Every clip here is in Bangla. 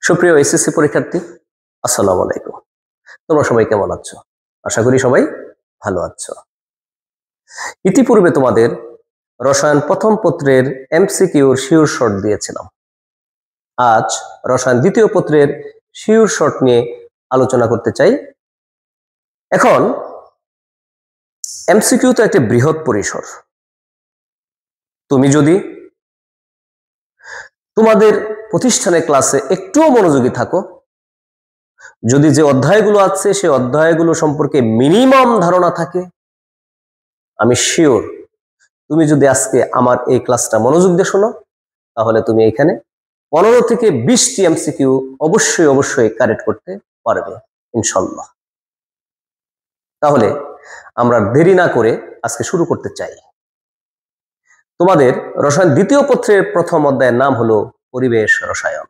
সুপ্রিয় এসএসসি পরীক্ষার্থী, আসসালামু আলাইকুম। তোমরা সবাই কেমন আছো? আশা করি সবাই ভালো আছো। ইতিপূর্বে তোমাদের রসায়ন প্রথম পত্রের এমসিকিউর শিওর শর্ট দিয়েছিলাম। আজ রসায়ন দ্বিতীয় পত্রের শিওর শর্ট নিয়ে আলোচনা করতে চাই। এখন এমসিকিউ তো একটা বৃহৎ পরিসর। তুমি যদি তোমাদের প্রতিষ্ঠানের ক্লাসে একটুও মনোযোগী থাকো, যদি যে অধ্যায়গুলো আছে সেই অধ্যায়গুলো সম্পর্কে মিনিমাম ধারণা থাকে, আমি শিওর তুমি যদি আজকে আমার এই ক্লাসটা মনোযোগ দিয়ে শোনো, তাহলে তুমি এখানে 15 থেকে 20টি এমসিকিউ অবশ্যই কারেক্ট করতে পারবে ইনশাল্লাহ। তাহলে আমরা দেরি না করে আজকে শুরু করতে চাই। তোমাদের রসায়ন দ্বিতীয় পত্রের প্রথম অধ্যায়ের নাম হলো পরিবেশ রসায়ন।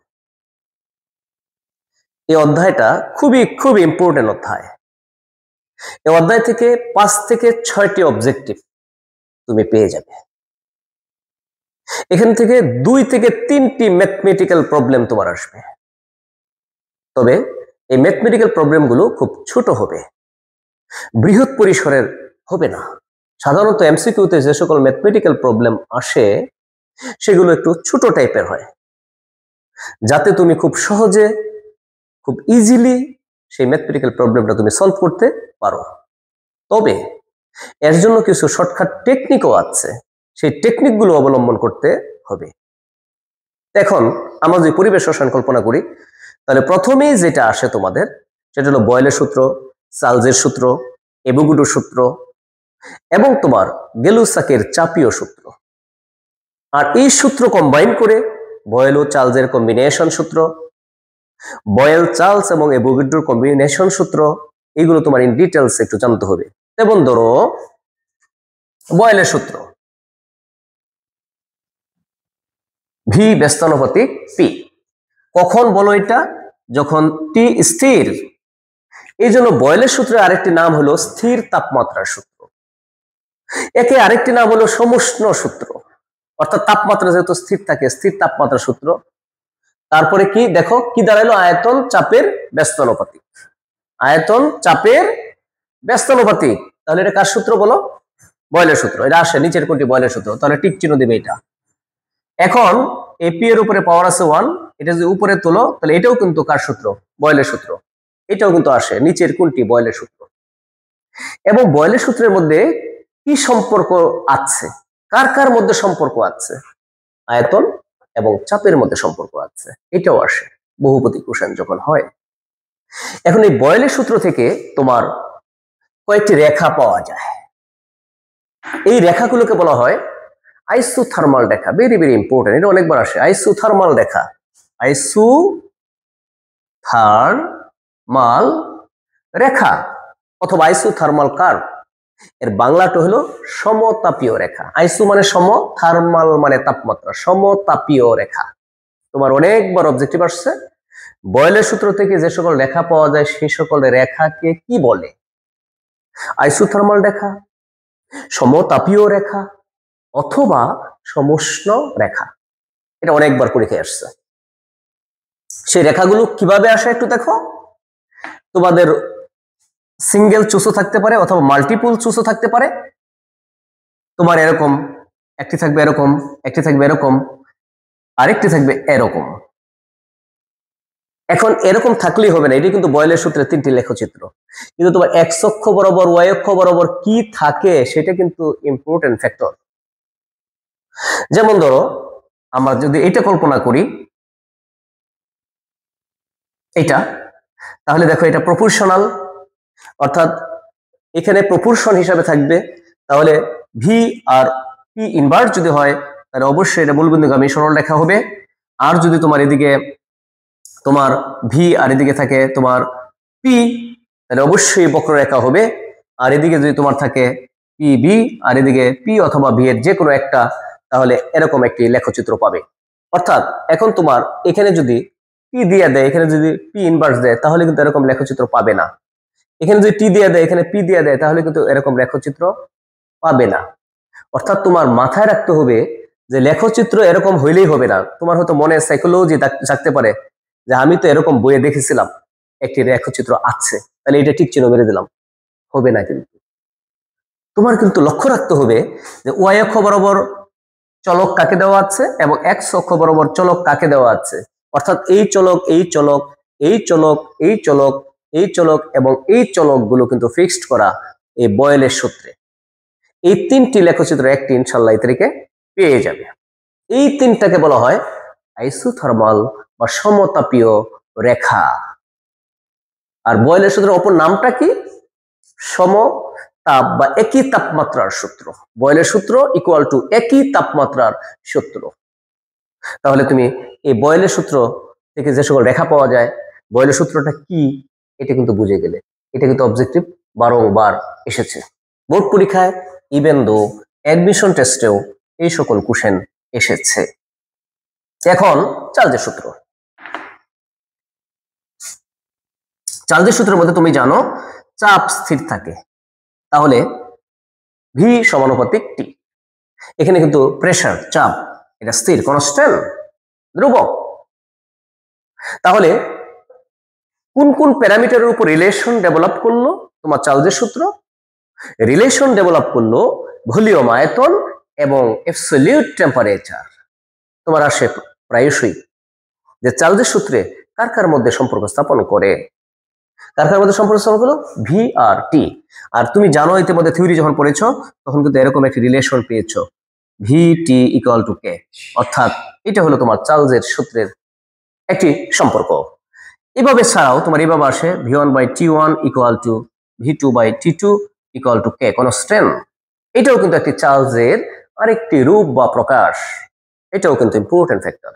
এই অধ্যায়টা খুবই ইম্পর্টেন্ট অধ্যায়। এই অধ্যায় থেকে 5 থেকে 6টি অবজেক্টিভ তুমি পেয়ে যাবে। এখান থেকে 2 থেকে 3টি ম্যাথমেটিক্যাল প্রবলেম তোমার আসবে। তবে এই ম্যাথমেটিক্যাল প্রবলেমগুলো খুব ছোট হবে, বৃহৎ পরিসরের হবে না। সাধারণত এমসিকিউতে যে সকল ম্যাথমেটিক্যাল প্রবলেম আসে সেগুলো একটু ছোট টাইপের হয়, যাতে তুমি খুব সহজে, খুব ইজিলি সেই ম্যাথমেটিক্যাল প্রবলেমটা তুমি সলভ করতে পারো। তবে এর জন্য কিছু শর্টকাট টেকনিকও আছে, সেই টেকনিকগুলো অবলম্বন করতে হবে। এখন আমরা যদি পরিবেশ রসায়ন কল্পনা করি, তাহলে প্রথমেই যেটা আসে তোমাদের সেটা হলো বয়েলের সূত্র, চার্লসের সূত্র, অ্যাভোগাড্রোর সূত্র এবং তোমার গেলুসাকের চাপীয় সূত্র। আর এই সূত্র কম্বাইন করে বয়েল ও চার্লসের কম্বিনেশন সূত্র, বয়েল, চার্লস এবং অ্যাভোগাড্রোর কম্বিনেশন সূত্র, এইগুলো তোমার ইন ডিটেলস একটু জানতে হবে। যেমন ধরো বয়েলের সূত্র, ভি ব্যস্তানুপাতিক পি। কখন বলো এটা? যখন টি স্থির। এই জন্য বয়েলের সূত্রের আরেকটি নাম হলো স্থির তাপমাত্রার সূত্র। একে আরেকটি নাম হলো সমুষ্ণ সূত্র, অর্থাৎ তাপমাত্রা যেহেতু স্থির থাকে, স্থির তাপমাত্রা সূত্র। তারপরে কি দেখো, কি দাঁড়ালো? আয়তন চাপের ব্যস্তানুপাতিক। আয়তন চাপের ব্যস্তানুপাতিক। তাহলে এটা কার সূত্র বলো? বয়েলের সূত্র। এটা আসে নিচের কোনটি? বয়েলের সূত্র। তাহলে টিক চিহ্ন দিবে এটা। এখন এপি এর উপরে পাওয়ার আছে 1, এটা যদি উপরে তোলো তাহলে এটাও কিন্তু কার সূত্র? বয়েলের সূত্র। এটাও কিন্তু আসে নিচের কোনটি? বয়েলের সূত্র। এবং বয়েলের সূত্রের মধ্যে কি সম্পর্ক আছে? কার মধ্যে সম্পর্ক আছে? আয়তন এবং চাপের মধ্যে সম্পর্ক আছে, এটাও আসে বহুপদী কোষায়ন যখন হয়। এখন এই বয়েলের সূত্র থেকে তোমার কয়েকটি রেখা পাওয়া যায়। এই রেখাগুলোকে বলা হয় আইসোথার্মাল রেখা। ভেরি ইম্পর্টেন্ট, এটা অনেকবার আসে। আইসোথার্মাল রেখা, আইসোথার্মাল রেখা অথবা আইসোথার্মাল কার্ভ। এর বাংলাটা হলো সমতাপীয় রেখা। আইসো মানে সম, থার্মাল মানে তাপমাত্রা, সমতাপীয় রেখা। তোমার অনেকবার অবজেক্টিভ আসছে, বয়েলের সূত্র থেকে যে সকল রেখা পাওয়া যায় সেই সকল রেখাকে কি বলে? আইসোথার্মাল রেখা, সমতাপীয় রেখা অথবা সমুষ্ণ রেখা। এটা অনেকবার পরীক্ষায় আসছে। সেই রেখাগুলো কিভাবে আসে একটু দেখো। তোমাদের সিঙ্গেল চুসও থাকতে পারে অথবা মাল্টিপল চুসও থাকতে পারে। তোমার এরকম একটি থাকবে, এরকম একটি থাকবে, এরকম আরেকটি থাকবে এরকম। এখন এরকম থাকলেই হবে না, এটি কিন্তু বয়েলের সূত্রে 3টি লেখচিত্র। কিন্তু তোমার এক্স অক্ষ বরাবর, ওয়াই অক্ষ বরাবর কি থাকে সেটা কিন্তু ইম্পর্টেন্ট ফ্যাক্টর। যেমন ধরো আমরা যদি এটা কল্পনা করি, এটা, তাহলে দেখো এটা প্রপোর্শনাল, অর্থাৎ এখানে প্রপোর্শন হিসাবে থাকবে। তাহলে ভি আর পি ইনভার্স যদি হয় তাহলে অবশ্যই এটা মূলবিন্দুগামী সরল রেখা হবে। আর যদি তোমার এদিকে তোমার ভি আর এদিকে থাকে তোমার পি, তাহলে অবশ্যই বক্ররেখা হবে। আর এদিকে যদি তোমার থাকে পি বি আর এদিকে পি অথবা ভি এর যে কোনো একটা, তাহলে এরকম একটি লেখচিত্র পাবে। অর্থাৎ এখন তোমার এখানে যদি পি দিয়ে দেয়, এখানে যদি পি ইনভার্স দেয়, তাহলে কিন্তু এরকম লেখচিত্র পাবে না। এখানে যদি টি দিয়ে দেয়, এখানে পি দিয়ে দেয়, তাহলে কিন্তু এরকম লেখচিত্র পাবে না। অর্থাৎ তোমার মাথায় রাখতে হবে যে লেখচিত্র এরকম হইলেই হবে না। তোমার হয়তো মনে সাইকোলজি জাগতে পারে যে আমি তো এরকম বইয়ে দেখেছিলাম একটি রেখাচিত্র আছে, তাহলে এটা ঠিক চিহ্ন মেরে দিলাম, হবে না। কিন্তু তোমার কিন্তু লক্ষ্য রাখতে হবে যে ওয়াই অক্ষ বরাবর চলক কাকে দেওয়া আছে এবং এক্স অক্ষ বরাবর চলক কাকে দেওয়া আছে, অর্থাৎ এই চলক, এই চলক, এই চলক, এই চলক, এই চলক এবং এই চলক গুলো কিন্তু ফিক্সড করা এই বয়েলের সূত্রে। এই তিনটি লেখচিত্র একটি ইনশাল্লাহ এই তারিখে পেয়ে যাবে। এই তিনটাকে বলা হয় আইসোথার্মাল বা সমতাপীয় রেখা। আর বয়েলের সূত্রের অপর নামটা কি? সমতাপ বা একই তাপমাত্রার সূত্র। বয়েলের সূত্র ইকুয়াল টু একই তাপমাত্রার সূত্র। তাহলে তুমি এই বয়েলের সূত্র থেকে যে সকল রেখা পাওয়া যায়, বয়েলের সূত্রটা কি এটা কিন্তু বুঝে গেলে। এটা কিন্তু অবজেক্টিভ বারংবার এসেছে বোর্ড পরীক্ষায়, ইভেন দো অ্যাডমিশন টেস্টেও এই সকল কোশ্চেন এসেছে। এখন চার্লসের সূত্র। চার্লসের সূত্রের মধ্যে তুমি জানো চাপ স্থির থাকে, তাহলে ভি সমানুপাতিক টি। এখানে কিন্তু প্রেসার, চাপ, এটা স্থির, কনস্ট্যান্ট, ধ্রুবক। তাহলে কোন কোন প্যারামিটারের উপর রিলেশন ডেভেলপ করলো তোমার চার্লসের সূত্র? রিলেশন ডেভেলপ করলো ভলিউম, আয়তন এবং অ্যাবসলিউট টেম্পারেচার। তোমার আসে প্রায়শই যে চার্লসের সূত্রে কার কার মধ্যে সম্পর্ক স্থাপন করে, কার কার মধ্যে সম্পর্ক স্থাপন করলো? ভি আর টি। আর তুমি জানো ইতিমধ্যে থিওরি যখন পড়েছো তখন কিন্তু এরকম একটি রিলেশন পেয়েছো, ভি টি ইকুয়াল টু কে, অর্থাৎ এটা হলো তোমার চার্লসের সূত্রের একটি সম্পর্ক। এভাবে ছাড়াও তোমার এভাবে আসে V one by T one equal to V two by T two equal to K constant. এটাও কিন্তু একটি চার্লসের আরেকটি রূপ বা প্রকাশ, এটাও কিন্তু ইম্পর্টেন্ট ফ্যাক্টর।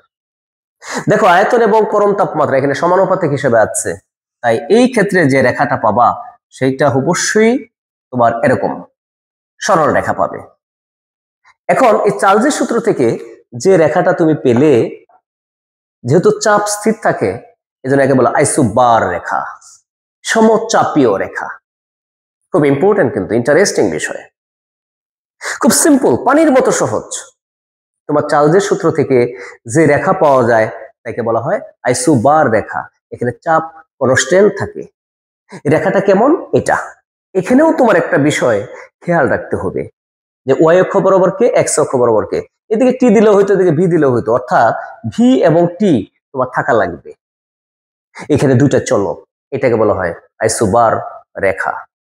দেখো আয়তন এবং পরম তাপমাত্রা এখানে সমানুপাতিক হিসেবে আছে, তাই এই ক্ষেত্রে যে রেখাটা পাবা সেইটা অবশ্যই তোমার এরকম সরল রেখা পাবে। এখন এই চার্লসের সূত্র থেকে যে রেখাটা তুমি পেলে, যেহেতু চাপ স্থির থাকে এজন্য একে বলা আইসোবার রেখা, সমচাপীয় রেখা। খুব ইম্পর্টেন্ট, কিন্তু ইন্টারেস্টিং বিষয়, খুব সিম্পল, পানির মতো সহজ। তোমার চার্লসের সূত্র থেকে যে রেখা পাওয়া যায় তাকে বলা হয় আইসোবার রেখা। এখানে চাপ কনস্ট্যান্ট থাকে। রেখাটা কেমন? এটা। এখানেও তোমার একটা বিষয় খেয়াল রাখতে হবে যে ওয়াই অক্ষ বরাবর কে, এক্স অক্ষ বরাবর কে, এদিকে টি দিলেও হইতো, এদিকে ভি দিলেও হইতো, অর্থাৎ ভি এবং টি তোমার থাকা লাগবে। এখানে দুইটা চলক, এটাকে বলা হয় আইসোবার রেখা।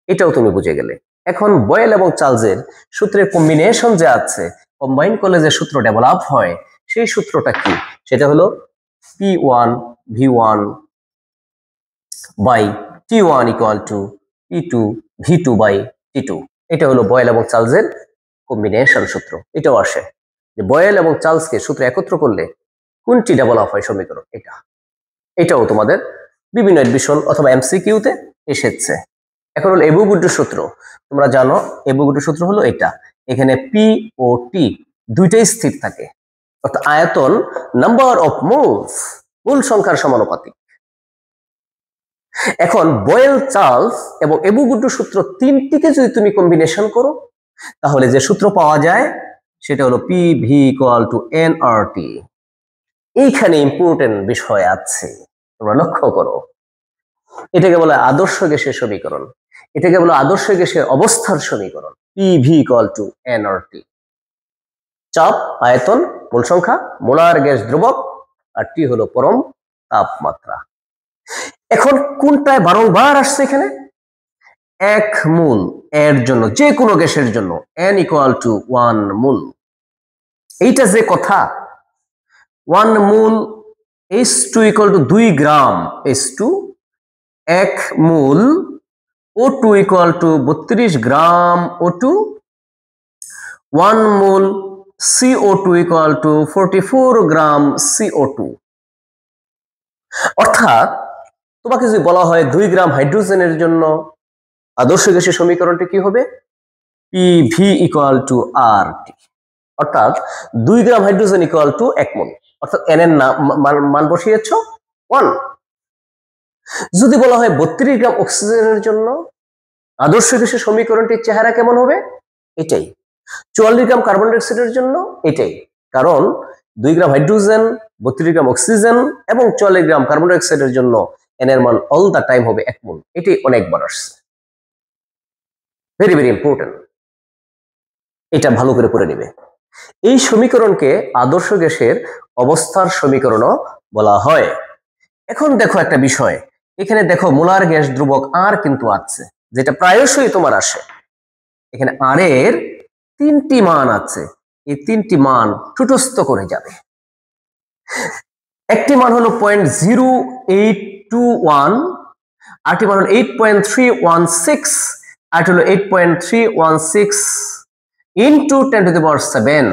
এটাও তুমি বুঝে গেলে। এখন বয়েল এবং চার্লসের সূত্রের কম্বিনেশন যে আছে, কম্বাইন করলে যে সূত্র ডেভেলপ হয় সেই সূত্রটা কি? সেটা হলো P one V one by T one equal to P two V two by T two. এটা হলো বয়েল এবং চার্লসের কম্বিনেশন সূত্র। এটাও আসে যে বয়েল এবং চার্লসকে সূত্র একত্র করলে কোনটি ডেভেলপ হয় সমীকরণ, এটা। এটাও তোমাদের বিভিন্ন এডমিশন অথবা এমসিকিউতে এসেছে। এখন হলো অ্যাভোগাড্রো সূত্র। তোমরা জানো অ্যাভোগাড্রো সূত্র হলো এটা। এখানে পি ও টি দুইটাই স্থির থাকে, অর্থাৎ আয়তন নাম্বার অফ মোলস, মূল সংখ্যার সমানুপাতিক। এখন বয়েল, চার্লস এবং অ্যাভোগাড্রো সূত্র তিনটিকে যদি তুমি কম্বিনেশন করো তাহলে যে সূত্র পাওয়া যায় সেটা হলো P V equal to N R T. এইখানে ইম্পর্টেন্ট বিষয় আছে, তোমরা লক্ষ্য করো। এটাকে বলে আদর্শ গ্যাসের সমীকরণ, এটাকে বলে আদর্শ গ্যাসের অবস্থার সমীকরণ, P V equal to N R T. চাপ, আয়তন, মূল সংখ্যা, মোলার গ্যাস ধ্রুবক, আর টি হলো পরম তাপমাত্রা। এখন কোনটায় বারংবার আসছে? এখানে এক মোল এর জন্য, যে কোনো গ্যাসের জন্য এন ইকুয়াল টু 1 মোল। এইটা যে কথা, 1 মোল H2 equal to 2 gram H2, 1 mole O2 equal to 32 gram O2, 1 mole CO2 equal to 44 gram CO2। অর্থাৎ তোমাকে যদি বলা হয় 2 গ্রাম হাইড্রোজেনের জন্য আদর্শ গ্যাসের সমীকরণটি কি হবে? PV equal to RT। অর্থাৎ 2 গ্রাম হাইড্রোজেন ইকুয়াল টু 1 মোল, অর্থাৎ n এর মান বসিয়েছ 1। যদি বলা হয় 32 গ্রাম অক্সিজেনের জন্য আদর্শ গ্যাসের সমীকরণটির চেহারা কেমন হবে? এটাই। 44 গ্রাম কার্বন ডাই অক্সাইডের জন্য এটাই, কারণ 2 গ্রাম হাইড্রোজেন 32 গ্রাম অক্সিজেন এবং 40 গ্রাম কার্বন ডাই অক্সাইডের জন্য n এর মান অল দা টাইম হবে 1 মোল। এটি অনেকবার আসছে, ভেরি ভেরি ইম্পর্টেন্ট, এটা ভালো করে পড়ে নিবে। এই সমীকরণকে আদর্শ গ্যাসের অবস্থার সমীকরণও বলা হয়। এখন দেখো একটা বিষয়, এখানে দেখো মোলার গ্যাস ধ্রুবক আর কিন্তু আছে, যেটা প্রায়শই তোমার আসে। এখানে আর এর 3টি মান আছে, এই 3টি মান ঠুটস্থ করে যাবে। একটি মান হলো 0.0821, আরেকটি মান হলো 8.316, আর হলো 8.316 ইন্টু 10⁻⁷।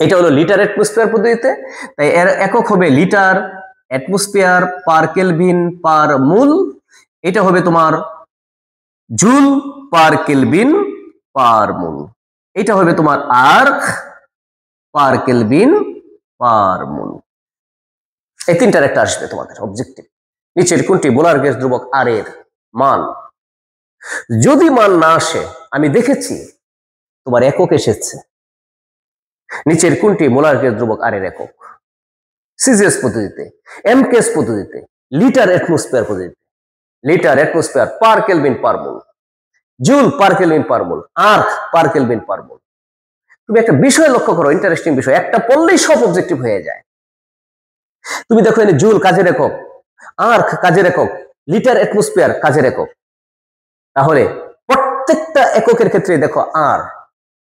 এটা হলো লিটার অ্যাটমসফিয়ার পদ্ধতিতে, তাই এর একক হবে litre atmosphere per kelvin per mole. এটা হবে তোমার joule per kelvin per mole. এটা হবে তোমার আর্ক পার কেলভিন পার মোল। এই তিনটার একটা আসবে তোমাদের অবজেক্টিভ। নিচের কোনটি মোলার গ্যাস ধ্রুবক আর এর মান? যদি মান না আসে, আমি দেখেছি তোমার একক এসেছে, নিচের কোনটি মোলার গ্যাস ধ্রুবক আর এর একক? সিজিএস পদ্ধতিতে, এমকেএস পদ্ধতিতে, লিটার অ্যাটমসফিয়ার পদ্ধতিতে। Litre atmosphere per kelvin per mole, joule per kelvin per mole, erg per kelvin per mole. তুমি একটা বিষয় লক্ষ্য করো, ইন্টারেস্টিং বিষয়, একটা পড়লেই সব অবজেক্টিভ হয়ে যায়। তুমি দেখো এখানে জুল কাজের একক, আর্ক কাজের একক, লিটার অ্যাটমসফিয়ার কাজের একক। তাহলে প্রত্যেকটা এককের ক্ষেত্রে দেখো আর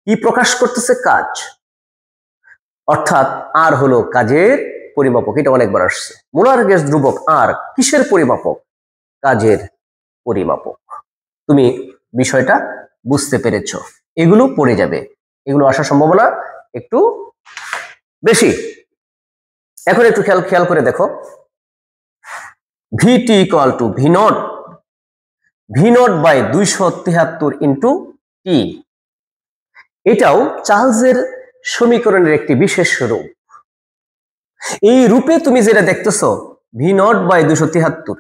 কি প্রকাশ করতেছে? কাজ। অর্থাৎ আর হলো কাজের পরিমাপক। এটা অনেকবার আসছে। মোলার গ্যাস ধ্রুবক আর কিসের পরিমাপক? কাজের পরিমাপক। তুমি বিষয়টা বুঝতে পেরেছ, এগুলো পড়ে যাবে, এগুলো আসার সম্ভাবনা একটু বেশি। এখন একটু খেয়াল করে দেখো, VT equal to V naught, V naught by 273 into T. এটাও চার্লসের সমীকরণের একটি বিশেষ রূপ। এই রূপে তুমি যেটা দেখতেছ ভি নট বাই 273,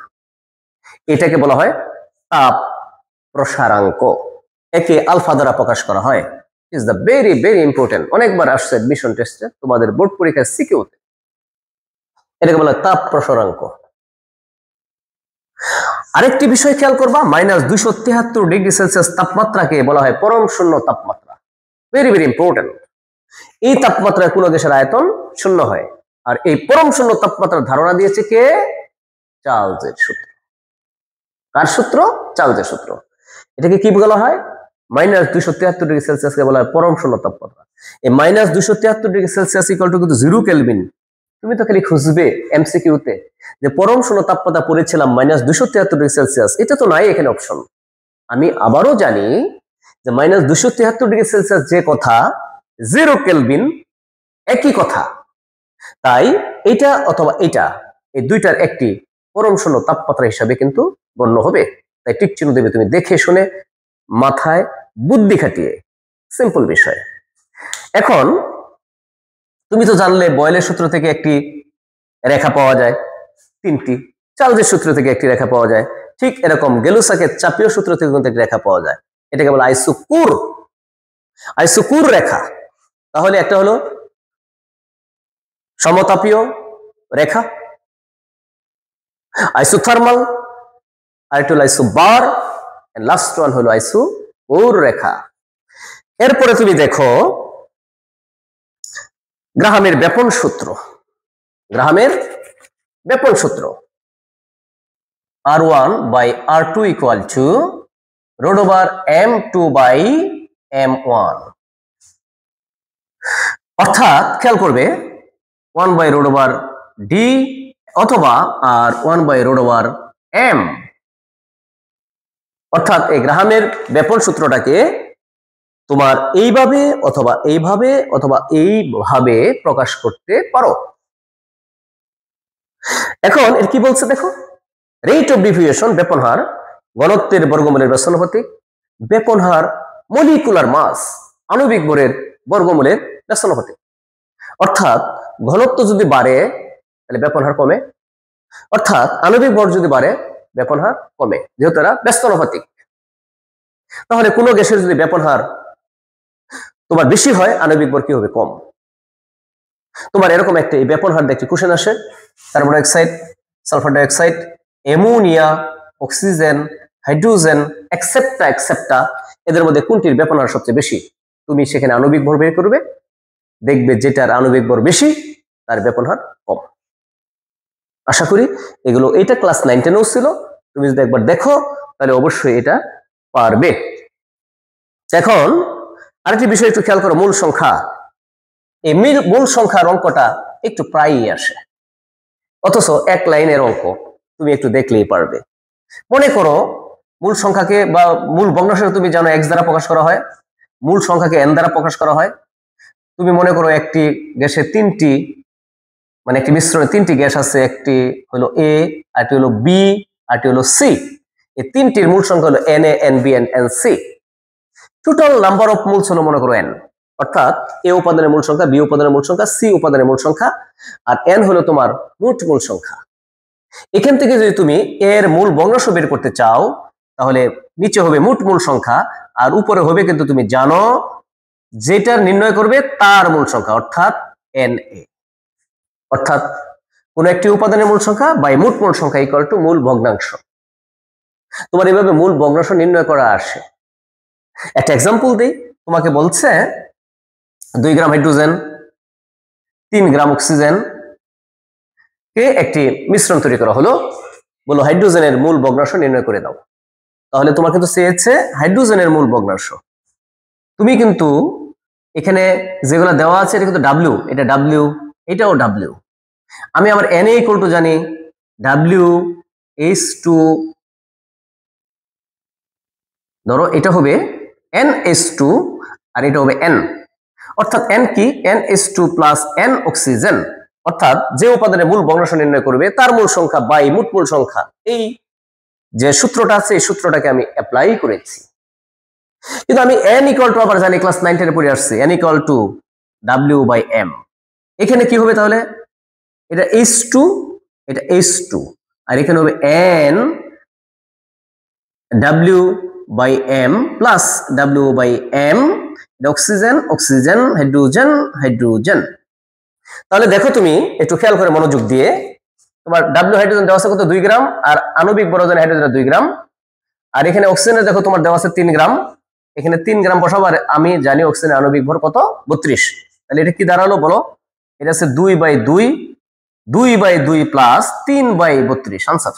এটাকে বলা হয় তাপ প্রসারাঙ্ক। একে আলফা দ্বারা প্রকাশ করা হয়। Is the very very important, অনেকবার আসছে এডমিশন টেস্টে, তোমাদের বোর্ড পরীক্ষায় সিকিউতে। এটাকে বলা হয় তাপ প্রসারাঙ্ক। আরেকটি বিষয় খেয়াল করবা, -273°C তাপমাত্রাকে বলা হয় পরম শূন্য তাপমাত্রা। Very very important. এই তাপমাত্রায় কোন গ্যাসের আয়তন শূন্য হয়। আর এই পরম শূন্য তাপমাত্রার ধারণা দিয়েছে কে? চার্লসের সূত্র। কার সূত্র? চার্লসের সূত্র। এটাকে কি বলা হয়? -273°C কে বলা হয় পরম শূন্য তাপমাত্রা। এই -273°C ইকুয়াল টু কিন্তু 0 কেলভিন। তুমি তো খালি খুঁজবে এমসিকিউতে যে পরম শূন্য তাপমাত্রা পড়েছিলাম -273°C, এটা তো নাই এখানে অপশন। আমি আবারও জানি যে -273°C যে কথা, 0 কেলভিন একই কথা। তাই এটা অথবা এটা, এই দুইটার একটি পরম শূন্য তাপমাত্রা হিসাবে কিন্তু গণ্য হবে। তাই টিক চিহ্ন দেবে তুমি দেখে শুনে, মাথায় বুদ্ধি খাটিয়ে। সিম্পল বিষয়। এখন তুমি তো জানলে বয়েলের সূত্র থেকে একটি রেখা পাওয়া যায়, 3টি। চার্লসের সূত্র থেকে একটি রেখা পাওয়া যায়। ঠিক এরকম গেলুসাকের চাপীয় সূত্র থেকে কিন্তু একটি রেখা পাওয়া যায়। এটাকে বলে আইসোকুর, আইসোকুর রেখা। তাহলে একটা হলো সমতাপীয় রেখা, আইসোথার্মাল, আরেকটা হলো আইসোবার, লাস্ট ওয়ান হলো আইসোকুর রেখা। এরপরে তুমি দেখো গ্রাহামের ব্যাপন সূত্র। গ্রাহামের ব্যাপন সূত্র, R1 by R2 equal to root over M2 by M1। অর্থাৎ খেয়াল করবে 1 by root over D অথবা আর 1 by root over M। অর্থাৎ এই গ্রাহামের ব্যাপন সূত্রটাকে তোমার এইভাবে অথবা এইভাবে অথবা এইভাবে প্রকাশ করতে পারো। এখন এর কি বলছে দেখো, রেট অফ ডিফিউশন ব্যাপন হার ঘনত্বের বর্গমূলের ব্যস্তানুপাতিক, ব্যাপন হার মলিকুলার মাস আণবিক ভরের বর্গমূলের ব্যস্তানুপাতিক। অর্থাৎ ঘনত্ব যদি বাড়ে তাহলে ব্যাপন হার কমে, অর্থাৎ আণবিক ভর যদি বাড়ে ব্যাপন হার কমে, যেহেতু এরা ব্যস্তানুপাতিক। তাহলে কোনো গ্যাসের যদি ব্যাপন হার তোমার বেশি হয়, আণবিক ভর কি হবে? কম। তোমার এরকম একটা ব্যাপন হার দেখতে কোশ্চেন আসে, carbon dioxide, sulphur dioxide, ammonia, oxygen, hydrogen, এক্সেপ্টা এদের মধ্যে কোনটির ব্যাপন হার সবচেয়ে বেশি? তুমি সেখানে আণবিক ভর বের করবে, দেখবে যেটার আণবিক ভর বেশি তার ব্যাপন হার কম। আশা করি এগুলো, এটা ক্লাস 9 10 ছিল, তুমি যদি একবার দেখো তাহলে অবশ্যই এটা পারবে। এখন আরেকটি বিষয় একটু খেয়াল করো, মূল সংখ্যা। এই মূল সংখ্যার অঙ্কটা একটু প্রায়ই আসে, অথচ এক লাইনের অঙ্ক, তুমি একটু দেখলেই পারবে। মনে করো মূল সংখ্যাকে বা মূল ভগ্নাংশকে তুমি জানো x দ্বারা প্রকাশ করা হয়, মূল সংখ্যাকে n দ্বারা প্রকাশ করা হয়। তুমি মনে করো একটি গ্যাসে তিনটি, মানে একটি মিশ্রণে তিনটি গ্যাস আছে, একটি হলো A, আরটি হলো B, আরটি হলো C। এই তিনটির মূল সংখ্যা হলো Na, Nb, Nc। Total number of moles হলো মনে করো n, অর্থাৎ A উপাদানের মূল সংখ্যা, B উপাদানের মূল সংখ্যা, C উপাদানের মূল সংখ্যা, আর n হলো তোমার মোট মূল সংখ্যা। এখান থেকে যদি তুমি এর মূল ভগ্নাংশ বের করতে চাও তাহলে নিচে হবে মোট মূল সংখ্যা, আর উপরে হবে কিন্তু তুমি জানো যেটা নির্ণয় করবে তার মূল সংখ্যা, অর্থাৎ Na। অর্থাৎ কোন একটি উপাদানের মূল সংখ্যা বাই মোট মূল সংখ্যা ইকুয়াল টু মূল ভগ্নাংশ। তোমার এভাবে মূল ভগ্নাংশ নির্ণয় করা আসে। একটা এক্সাম্পল দিই, তোমাকে বলছে 2 গ্রাম হাইড্রোজেন, 3 গ্রাম অক্সিজেন কে একটি মিশ্রণ তৈরি করা হলো, বলো হাইড্রোজেনের মূল ভগ্নাংশ নির্ণয় করে দাও। তাহলে তোমার কিন্তু চেয়েছে হাইড্রোজেনের মূল ভগ্নাংশ। তুমি কিন্তু এখানে যেগুলো দেওয়া আছে এটা কিন্তু ডাব্লিউ, এটা ডাব্লিউ, এটাও ডাব্লিউ। আমি আমার Na ইকুয়াল টু জানি WH2, ধরো এটা হবে NH2 আর এটা হবে N, অর্থাৎ N কি, NH2 প্লাস N অক্সিজেন। অর্থাৎ যে উপাদানের মূল ভগ্নাংশ নির্ণয় করবে তার মূল সংখ্যা বাই মোট মূল সংখ্যা, এই যে সূত্রটা আছে এই সূত্রটাকে আমি অ্যাপ্লাই করেছি। কিন্তু আমি n ইকুয়াল টু আবার জানি, ক্লাস 9 10 পড়ে আসছে, n ইকুয়াল টু W/m। এখানে কি হবে তাহলে, এটা H2, এটা H2, আর এখানে হবে n W/m plus W/m, oxygen, oxygen, hydrogen, hydrogen. তাহলে দেখো তুমি একটু খেয়াল করে মনোযোগ দিয়ে, তোমার W হাইড্রোজেন দেওয়া আছে কত, 2 গ্রাম, আর আণবিক বড়জন হাইড্রোজেন 2 গ্রাম, আর এখানে অক্সিজেনের দেখো তোমার দেওয়া আছে 3 গ্রাম, এখানে 3 গ্রাম বসাবো, আর আমি জানি অক্সিজেনের আণবিক ভর কত, 32। তাহলে এটা কি দাঁড়ালো বলো, এটা আছে 2/2, 2/2 প্লাস 3/32 আনসার।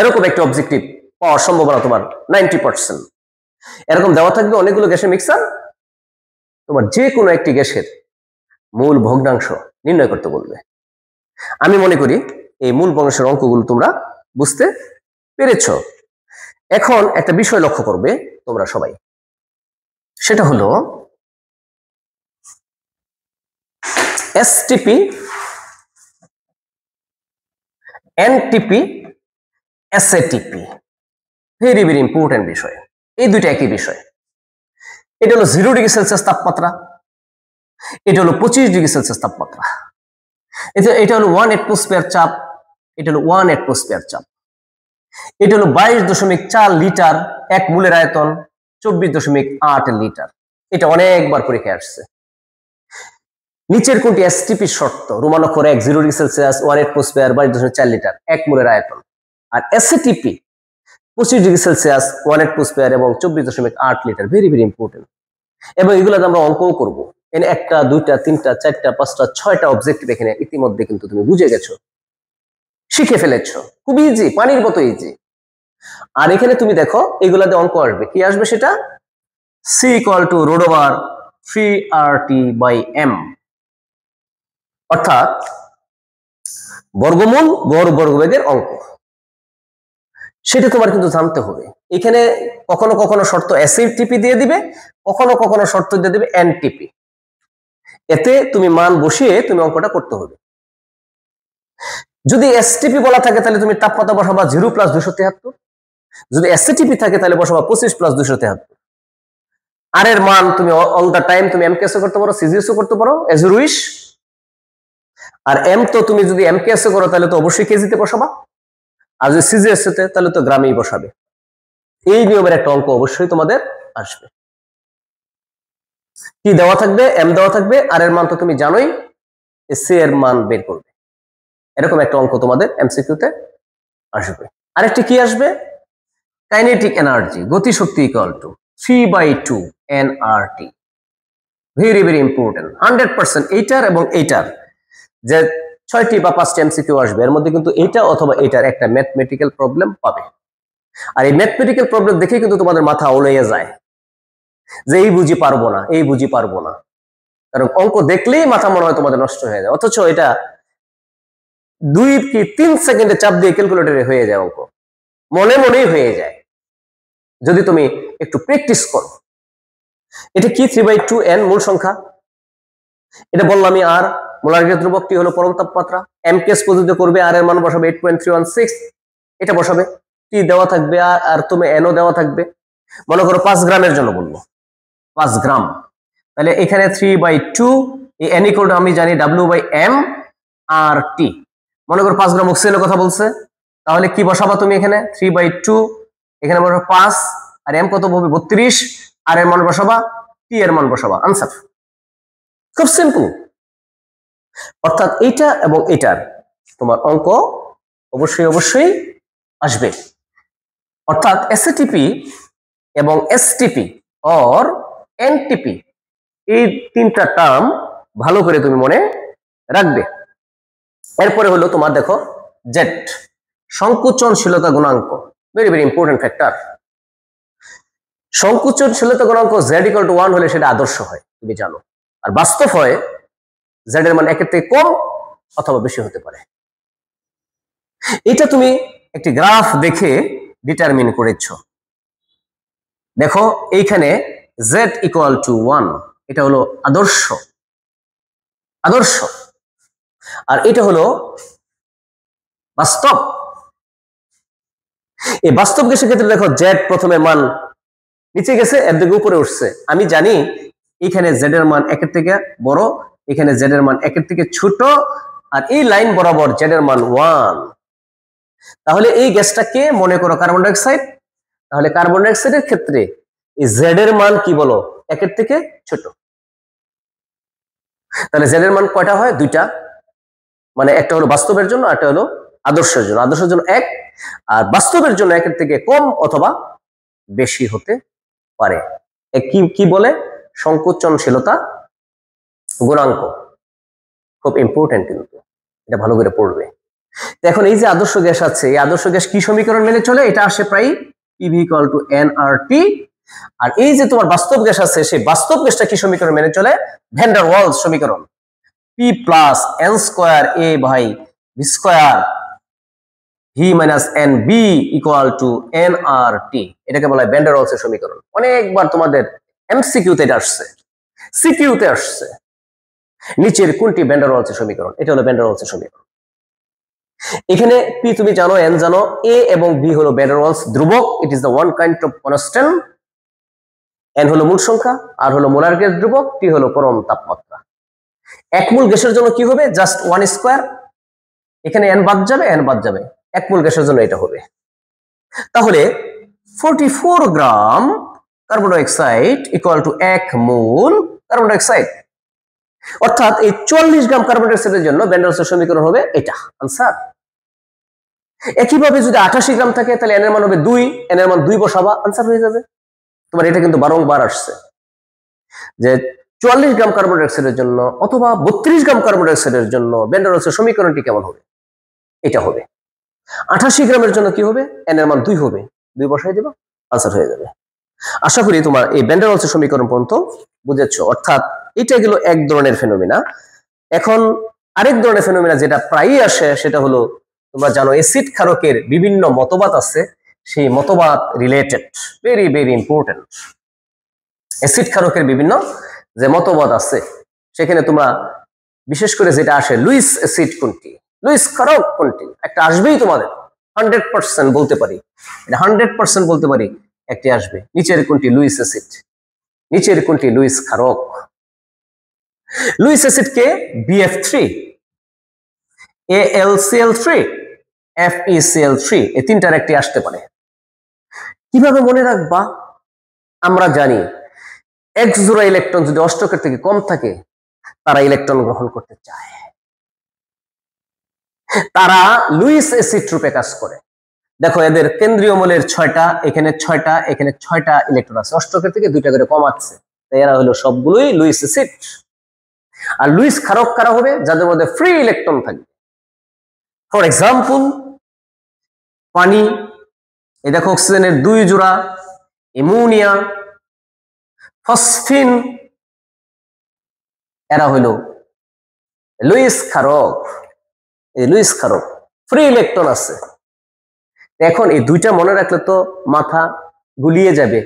এরকম একটা অবজেক্টিভ পাওয়ার সম্ভাবনা তোমার 90%। এরকম দেওয়া থাকবে অনেকগুলো গ্যাসের মিক্সার, তোমার যে কোনো একটি গ্যাসের মূল ভগ্নাংশ নির্ণয় করতে বলবে। আমি মনে করি এই মূল ভগ্নাংশের অঙ্কগুলো তোমরা বুঝতে পেরেছ। এখন একটা বিষয় লক্ষ্য করবে তোমরা সবাই, সেটা হলো STP, NTP, SATP, very very important বিষয়। এই দুইটা একই বিষয়। এটা হলো 0 ডিগ্রি সেলসিয়াস তাপমাত্রা, এটা হলো 25 ডিগ্রি সেলসিয়াস তাপমাত্রা। এটা হলো 1 অ্যাটমসফিয়ার চাপ, এটা হলো 1 অ্যাটমসফিয়ার চাপ। এটা হলো 22.4 লিটার, 1 মোলের আয়তন 24.8 লিটার। এটা অনেকবার পরীক্ষায় আসছে। নিচের কোনটি STP শর্ত, রোমান অক্ষর 1, 0 ডিগ্রি সেলসিয়াস, 1 অ্যাটমসফিয়ার, 22.4 লিটার, 1 মোলের আয়তন। আর SATP 25 ডিগ্রি সেলসিয়াস, 1 অ্যাটমসফিয়ার এবং 24.8 লিটার। Very very important. এবং এগুলোতে আমরা অঙ্কও করবো। এখানে 1টা 2টা 3টা 4টা 5টা 6টা অবজেক্টিভ এখানে ইতিমধ্যে কিন্তু তুমি বুঝে গেছো, শিখে ফেলেছো, খুব ইজি, পানির মতো ইজি। আর এখানে তুমি দেখো এগুলাতে অঙ্ক আসবে, কি আসবে সেটা, C ইকুয়াল টু √3RT/m, অর্থাৎ বর্গমূল গড় বর্গবেগের অঙ্ক। সেটা তোমার কিন্তু জানতে হবে। এখানে কখনো কখনো শর্ত SATP দিয়ে দিবে, কখনো কখনো শর্ত দিয়ে দিবে NTP। এতে তুমি মান বসিয়ে তুমি অঙ্কটা করতে হবে। যদি STP বলা থাকে তাহলে তুমি তাপমাত্রা বসাবা 0 + 273, যদি SATP থাকে তাহলে বসাবা 25 + 273। আর এর মান তুমি অল দা টাইম তুমি MKS করতে পারো, CGS করতে পারো, এজ ইউ উইশ। আর M তো তুমি যদি MKS করো তাহলে তো অবশ্যই কেজিতে বসাবা, আর যদি CGS তে তাহলে তো গ্রামেই বসাবে। এই নিয়মের একটা অঙ্ক অবশ্যই তোমাদের আসবে। টি দেওয়া থাকবে, এম দেওয়া থাকবে, আর এর মান তো তুমি জানোই, সি এর মান বের করবে। এরকম একটা অঙ্ক তোমাদের এমসিকিউতে আসবে। আরেকটি কি আসবে, কাইনেটিক এনার্জি, গতি শক্তি equal to 3/2 nRT। Very very important, 100%। এইটার এবং এইটার যে 6টি বা 5টি এমসিকিউ আসবে, এর মধ্যে কিন্তু এইটা অথবা এইটার একটা ম্যাথমেটিক্যাল প্রবলেম পাবে। আর এই ম্যাথমেটিক্যাল প্রবলেম দেখেই কিন্তু তোমাদের মাথা ওলাইয়া যায় যে এই বুঝি পারবো না, এই বুঝি পারবো না। কারণ অঙ্ক দেখলেই মাথা মনে হয় তোমাদের নষ্ট হয়ে যায়, অথচ এটা 2 কি 3 সেকেন্ডে চাপ দিয়ে ক্যালকুলেটরে হয়ে যায়, অঙ্ক মনে মনেই হয়ে যায় যদি তুমি একটু প্র্যাকটিস করো। এটা কি 3/2 n মূল সংখ্যা, এটা বললামই। আর মোলার গ্যাস ধ্রুবকটি হলো পরম তাপমাত্রা, এম কেস পদ্ধতি করবে, আর এর মান বসাবে 8.316, এটা বসাবে, টি দেওয়া থাকবে, আর তুমি এনও দেওয়া থাকবে। মনে করো 5 গ্রামের জন্য বলবো, 5 গ্রাম, তাহলে এখানে 3/2 এই n ইকুয়াল টু আমি জানি W/m আর টি। মনে করো 5 গ্রাম অক্সিজেনের কথা বলছে, তাহলে কি বসাবা তুমি এখানে 3/2, এখানে বসাবো 5, আর এম কত হবে 32, আর এর মান বসাবা, টি এর মান বসাবা, আনসার। খুব সিম্পল। অর্থাৎ এইটা এবং এটার তোমার অঙ্ক অবশ্যই অবশ্যই আসবে। অর্থাৎ এসএটিপি এবং এসটিপি অর এনটিপি, এই তিনটা টার্ম ভালো করে তুমি মনে রাখবে। এরপরে হলো তোমার দেখো জেড, সংকোচনশীলতা গুণাঙ্ক, ভেরি ভেরি ইম্পর্টেন্ট ফ্যাক্টর। সংকোচনশীলতা গুণাঙ্ক জেড ইকুয়াল টু 1 হলে সেটা আদর্শ হয়, তুমি জানো। আর বাস্তব হয় জেড এর মান 1 এর থেকে কম অথবা বেশি হতে পারে। এটা তুমি একটি গ্রাফ দেখে ডিটারমিন করেছ। দেখো এইখানে জেড ইকুয়াল টু 1, এটা হলো আদর্শ, আদর্শ, আর এটা হলো বাস্তব। এই বাস্তব গ্যাসের ক্ষেত্রে দেখো জেড প্রথমে মান নিচে গেছে, এর দিকে উপরে উঠছে। আমি জানি এখানে জেড এর মান 1 এর থেকে বড়, এখানে জেড এর মান 1 এর থেকে ছোট, আর এই লাইন বরাবর জেড এর মান 1। তাহলে এই গ্যাসটাকে মনে করো কার্বন ডাই অক্সাইড। তাহলে কার্বন ডাই অক্সাইডের ক্ষেত্রে এই জেড এর মান কি বলো 1 এর থেকে ছোট। তাহলে জেড এর মান কয়টা হয়, 2টা, মানে একটা হলো বাস্তবের জন্য, একটা হলো আদর্শের জন্য। আদর্শের জন্য 1, আর বাস্তবের জন্য 1 এর থেকে কম অথবা বেশি হতে পারে। কি কি বলে, সংকোচনশীলতা গুণাঙ্ক। খুব ইম্পর্টেন্ট, কিন্তু এটা ভালো করে পড়বে। এখন এই যে আদর্শ গ্যাস আছে, এই আদর্শ গ্যাস কি সমীকরণ মেনে চলে, এটা আসে প্রায় PV = nRT। আর এই যে তোমার বাস্তব গ্যাস আছে, সেই বাস্তব গ্যাসটা কি সমীকরণ মেনে চলে, ভ্যান ডার ওয়ালস সমীকরণ, P + n²a/v² V - nB = nRT। এটাকে বলা হয় ভ্যান ডার ওয়ালসের সমীকরণ। অনেকবার তোমাদের এমসিকিউতে এটা আসছে, সিকিউতে আসছে। নিচের কোনটি ভ্যান ডার ওয়ালসের সমীকরণ, এটা হলো ভ্যান ডার ওয়ালসের সমীকরণ। এখানে P তুমি জানো, n জানো, A এবং B হলো ভ্যান ডার ওয়ালস ধ্রুবক, it is the one kind of constant. n হলো মূল সংখ্যা, আর হলো মোলার গ্যাস ধ্রুবক, T হলো পরম তাপমাত্রা। এক মোল গ্যাসের জন্য কি হবে, জাস্ট 1², এখানে n বাদ যাবে, n বাদ যাবে, এক মোল গ্যাসের জন্য এটা হবে। তাহলে 44 গ্রাম carbon die oxide equal to 1 mole carbon die oxide. অর্থাৎ এই 44 গ্রাম কার্বন ডাই অক্সাইডের জন্য ভ্যান ডার ওয়ালসের সমীকরণ হবে এটা, আনসার। একইভাবে যদি 88 গ্রাম থাকে, তাহলে n এর মান হবে 2, n এর মান 2 বসাবা, আনসার হয়ে যাবে তোমার। এটা কিন্তু বারংবার আসছে যে 44 গ্রাম কার্বন ডাই অক্সাইডের জন্য অথবা 32 গ্রাম কার্বন ডাই অক্সাইডের জন্য ভ্যান ডার ওয়ালসের সমীকরণটি কেমন হবে, এটা হবে। 88 গ্রামের জন্য কি হবে, n এর মান 2 হবে, 2 বসাই দেবা, আনসার হয়ে যাবে। আশা করি তোমার এই ভ্যান ডার ওয়ালসের সমীকরণ পর্যন্ত বুঝেছো। অর্থাৎ এটা গেল এক ধরনের ফেনোমেনা। এখন আরেক ধরনের ফেনোমেনা যেটা প্রায়ই আসে, সেটা হলো তোমরা জানো অ্যাসিড ক্ষারকের বিভিন্ন মতবাদ আছে, সেই মতবাদ related, very very important. Acid ক্ষারকের বিভিন্ন যে মতবাদ আছে, সেখানে তোমরা বিশেষ করে যেটা আসে, লুইস অ্যাসিড কোনটি, লুইস ক্ষারক কোনটি, একটা আসবেই তোমাদের 100% বলতে পারি, এটা 100% বলতে পারি একটি আসবে। নিচের কোনটি লুইস অ্যাসিড, নিচের কোনটি Luis ক্ষারক। Luis অ্যাসিডকে BF3, AlCl3, FeCl3, এই তিনটার একটি আসতে পারে। কিভাবে মনে রাখবা, আমরা জানি এক জোড়া ইলেকট্রন যদি অষ্টকের থেকে কম থাকে তারা ইলেকট্রন গ্রহণ করতে চায়, তারা লুইস অ্যাসিড রূপে কাজ করে। দেখো এদের কেন্দ্রীয় মৌলের 6টা, এখানে 6টা, এখানে 6টা ইলেকট্রন আছে, অষ্টকের থেকে 2টা করে কমাচ্ছে, তাই এরা হলো সবগুলোই লুইস অ্যাসিড। আর লুইস ক্ষারক কারা হবে? যাদের মধ্যে ফ্রি ইলেকট্রন থাকবে। ফর এক্সাম্পল পানি, এই দেখো অক্সিজেনের 2 জোড়া, অ্যামোনিয়া, ফসফিন, এরা হলো লুইস ক্ষারক। এই লুইস ক্ষারক ফ্রি ইলেকট্রন আছে। এখন এই 2টা মনে রাখলে তো মাথা গুলিয়ে যাবে।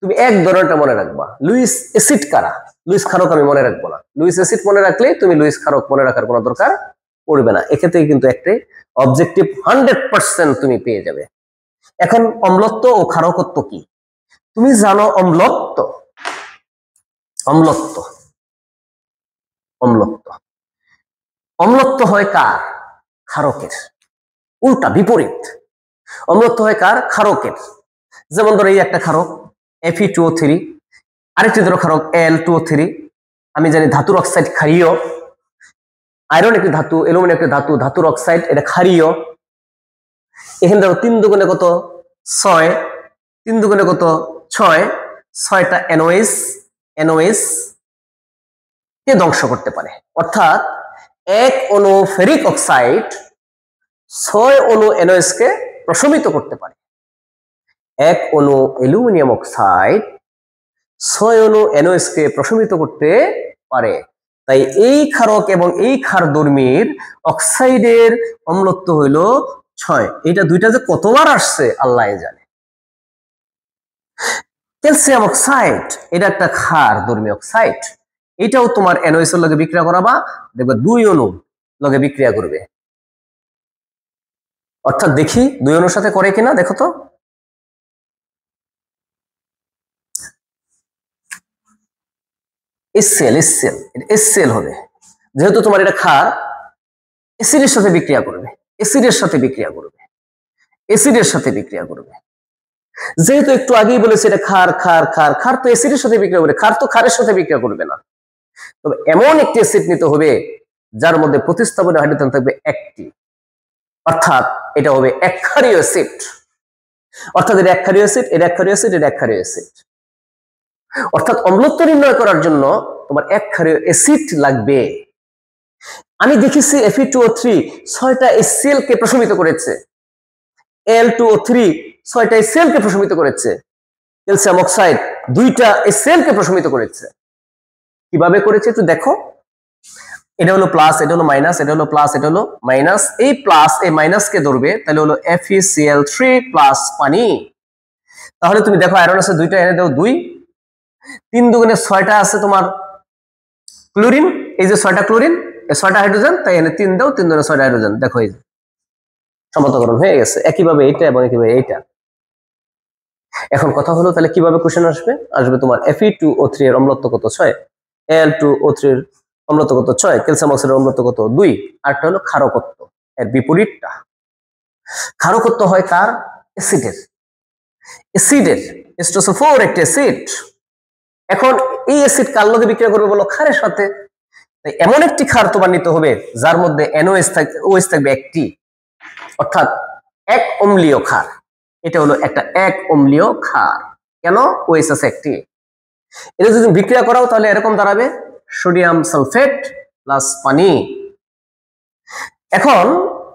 তুমি এক ধরনটা মনে রাখবা, লুইস অ্যাসিড কারা, লুইস ক্ষারক আমি মনে রাখবো না। লুইস অ্যাসিড মনে রাখলে তুমি লুইস ক্ষারক মনে রাখার কোনো দরকার পড়বে না। এক্ষেত্রে কিন্তু একটা অবজেক্টিভ 100% তুমি পেয়ে যাবে। এখন অম্লত্ব ও ক্ষারকত্ব কি তুমি জানো? অম্লত্ব অম্লত্ব অম্লত্ব অম্লত্ব হয় কার? ক্ষারকের। উল্টা বিপরীত, অম্লত্ব হয় কার? ক্ষারকের। যেমন ধরো এই একটা ক্ষারক Fe2O3, আরেকটি ধরো ক্ষারক Al2O3। আমি জানি ধাতুর অক্সাইড ক্ষারীয়, আয়রন একটি ধাতু, অ্যালুমিনিয়াম একটি ধাতু, ধাতুর অক্সাইড এটা ক্ষারীয়। এখানে ধরো 3 দুগুণে কত? 6, 3 দুগুণে কত? 6, 6টা NOS কে ধ্বংস করতে পারে। অর্থাৎ 1 অণু ফেরিক অক্সাইড 6 অণু NOS কে প্রশমিত করতে পারে। 1 অণু অ্যালুমিনিয়াম অক্সাইড 6 অণু NOS কে প্রশমিত করতে পারে। তাই এই ক্ষারক এবং এই ক্ষারধর্মীর অক্সাইডের অম্লত্ব হইল 6। এটা 2টা যে কতবার আসছে আল্লাহ জানে। ক্যালসিয়াম অক্সাইড এটা একটা ক্ষারধর্মী অক্সাইড, এটাও তোমার NOS এর লগে বিক্রিয়া করাবা, দেখবে 2 অণু লগে বিক্রিয়া করবে। অর্থাৎ দেখি 2 অণুর সাথে করে কিনা, দেখো তো। এসসিএল হবে, যেহেতু তোমার এটা ক্ষার, অ্যাসিডের সাথে বিক্রিয়া করবে, অ্যাসিডের সাথে বিক্রিয়া করবে, অ্যাসিডের সাথে বিক্রিয়া করবে। যেহেতু একটু আগেই বলেছে এটা ক্ষার, ক্ষার ক্ষার ক্ষার তো অ্যাসিডের সাথে বিক্রিয়া করবে, ক্ষার তো ক্ষারের সাথে বিক্রিয়া করবে না। তবে এমন একটি অ্যাসিড নিতে হবে যার মধ্যে প্রতিস্থাপনের হাইড্রোজেন থাকবে 1টি, অর্থাৎ এটা হবে একক্ষারীয় অ্যাসিড। অর্থাৎ এটা একক্ষারীয় অ্যাসিড, এটা একক্ষারীয় অ্যাসিড, এটা একক্ষারীয় অ্যাসিড। অর্থাৎ অম্লত্ব নির্ণয় করার জন্য তোমার একক্ষারীয় অ্যাসিড লাগবে। আমি দেখেছি Fe2O3 6টা HCl কে প্রশমিত করেছে, Al2O3 6টা HCl কে প্রশমিত করেছে, ক্যালসিয়াম অক্সাইড 2টা HCl কে প্রশমিত করেছে। কিভাবে করেছে একটু দেখো। এটা হলো প্লাস, এটা হলো মাইনাস, এটা হলো প্লাস, এটা হলো মাইনাস। এই প্লাস এই মাইনাস কে ধরবে, তাহলে হলো FeCl3 প্লাস পানি। তাহলে তুমি দেখো আয়রন আছে 2টা, এনে দাও 2, 3 দুগুণে 6টা আছে তোমার ক্লোরিন, এই যে 6টা ক্লোরিন, এই 6টা হাইড্রোজেন, তাই এনে 3 দাও, 3 দুগুণে 6টা হাইড্রোজেন। দেখো এই সমতাকরণ হয়ে গেছে। একইভাবে এইটা এবং একইভাবে এইটা। এখন কথা হলো তাহলে কিভাবে কোশ্চেন আসবে? আসবে তোমার Fe2O3 এর অম্লত্ব কত? 6, Al2O3 এর অম্লত্ব কত? 6, ক্যালসিয়াম অক্সাইডের অম্লত্ব কত? 2। আরটা হলো ক্ষারকত্ব, এর বিপরীতটা। ক্ষারকত্ব হয় কার? অ্যাসিডের। অ্যাসিডের H2SO4 একটা অ্যাসিড। এখন এই অ্যাসিড কার লগে বিক্রিয়া করবে বলো? ক্ষারের সাথে। তাই এমন একটি ক্ষার তোমার নিতে হবে যার মধ্যে NOS থাকবে, OH থাকবে 1টি, অর্থাৎ 1 অম্লীয় ক্ষার। এটা হলো একটা 1 অম্লীয় ক্ষার। কেন? OH আছে 1টি। এটা যদি বিক্রিয়া করাও তাহলে এরকম দাঁড়াবে সোডিয়াম সালফেট প্লাস পানি। এখন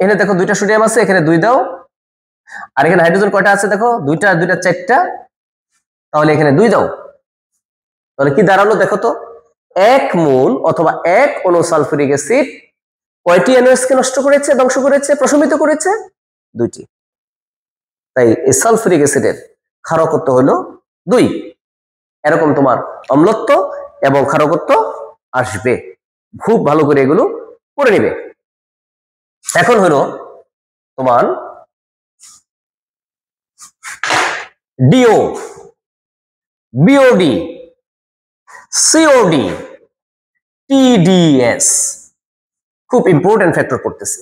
এখানে দেখো 2টা সোডিয়াম আছে, এখানে 2 দাও, আর এখানে হাইড্রোজেন কয়টা আছে দেখো? 2টা, 2টা 4টা, তাহলে এখানে 2 দাও। তাহলে কি দাঁড়ালো দেখো তো? 1 মোল অথবা 1 অণু সালফিউরিক অ্যাসিড কয়টি NOS কে নষ্ট করেছে, ধ্বংস করেছে, প্রশমিত করেছে? 2টি। তাই এই সালফিউরিক অ্যাসিডের ক্ষারকত্ব হলো 2। এরকম তোমার অম্লত্ব এবং ক্ষারকত্ব আসবে। খুব ভালো করে এগুলো পড়ে নেবে। এখন হলো তোমার DO, BOD, COD, TDS খুব ইম্পর্টেন্ট ফ্যাক্টর পড়তেছে।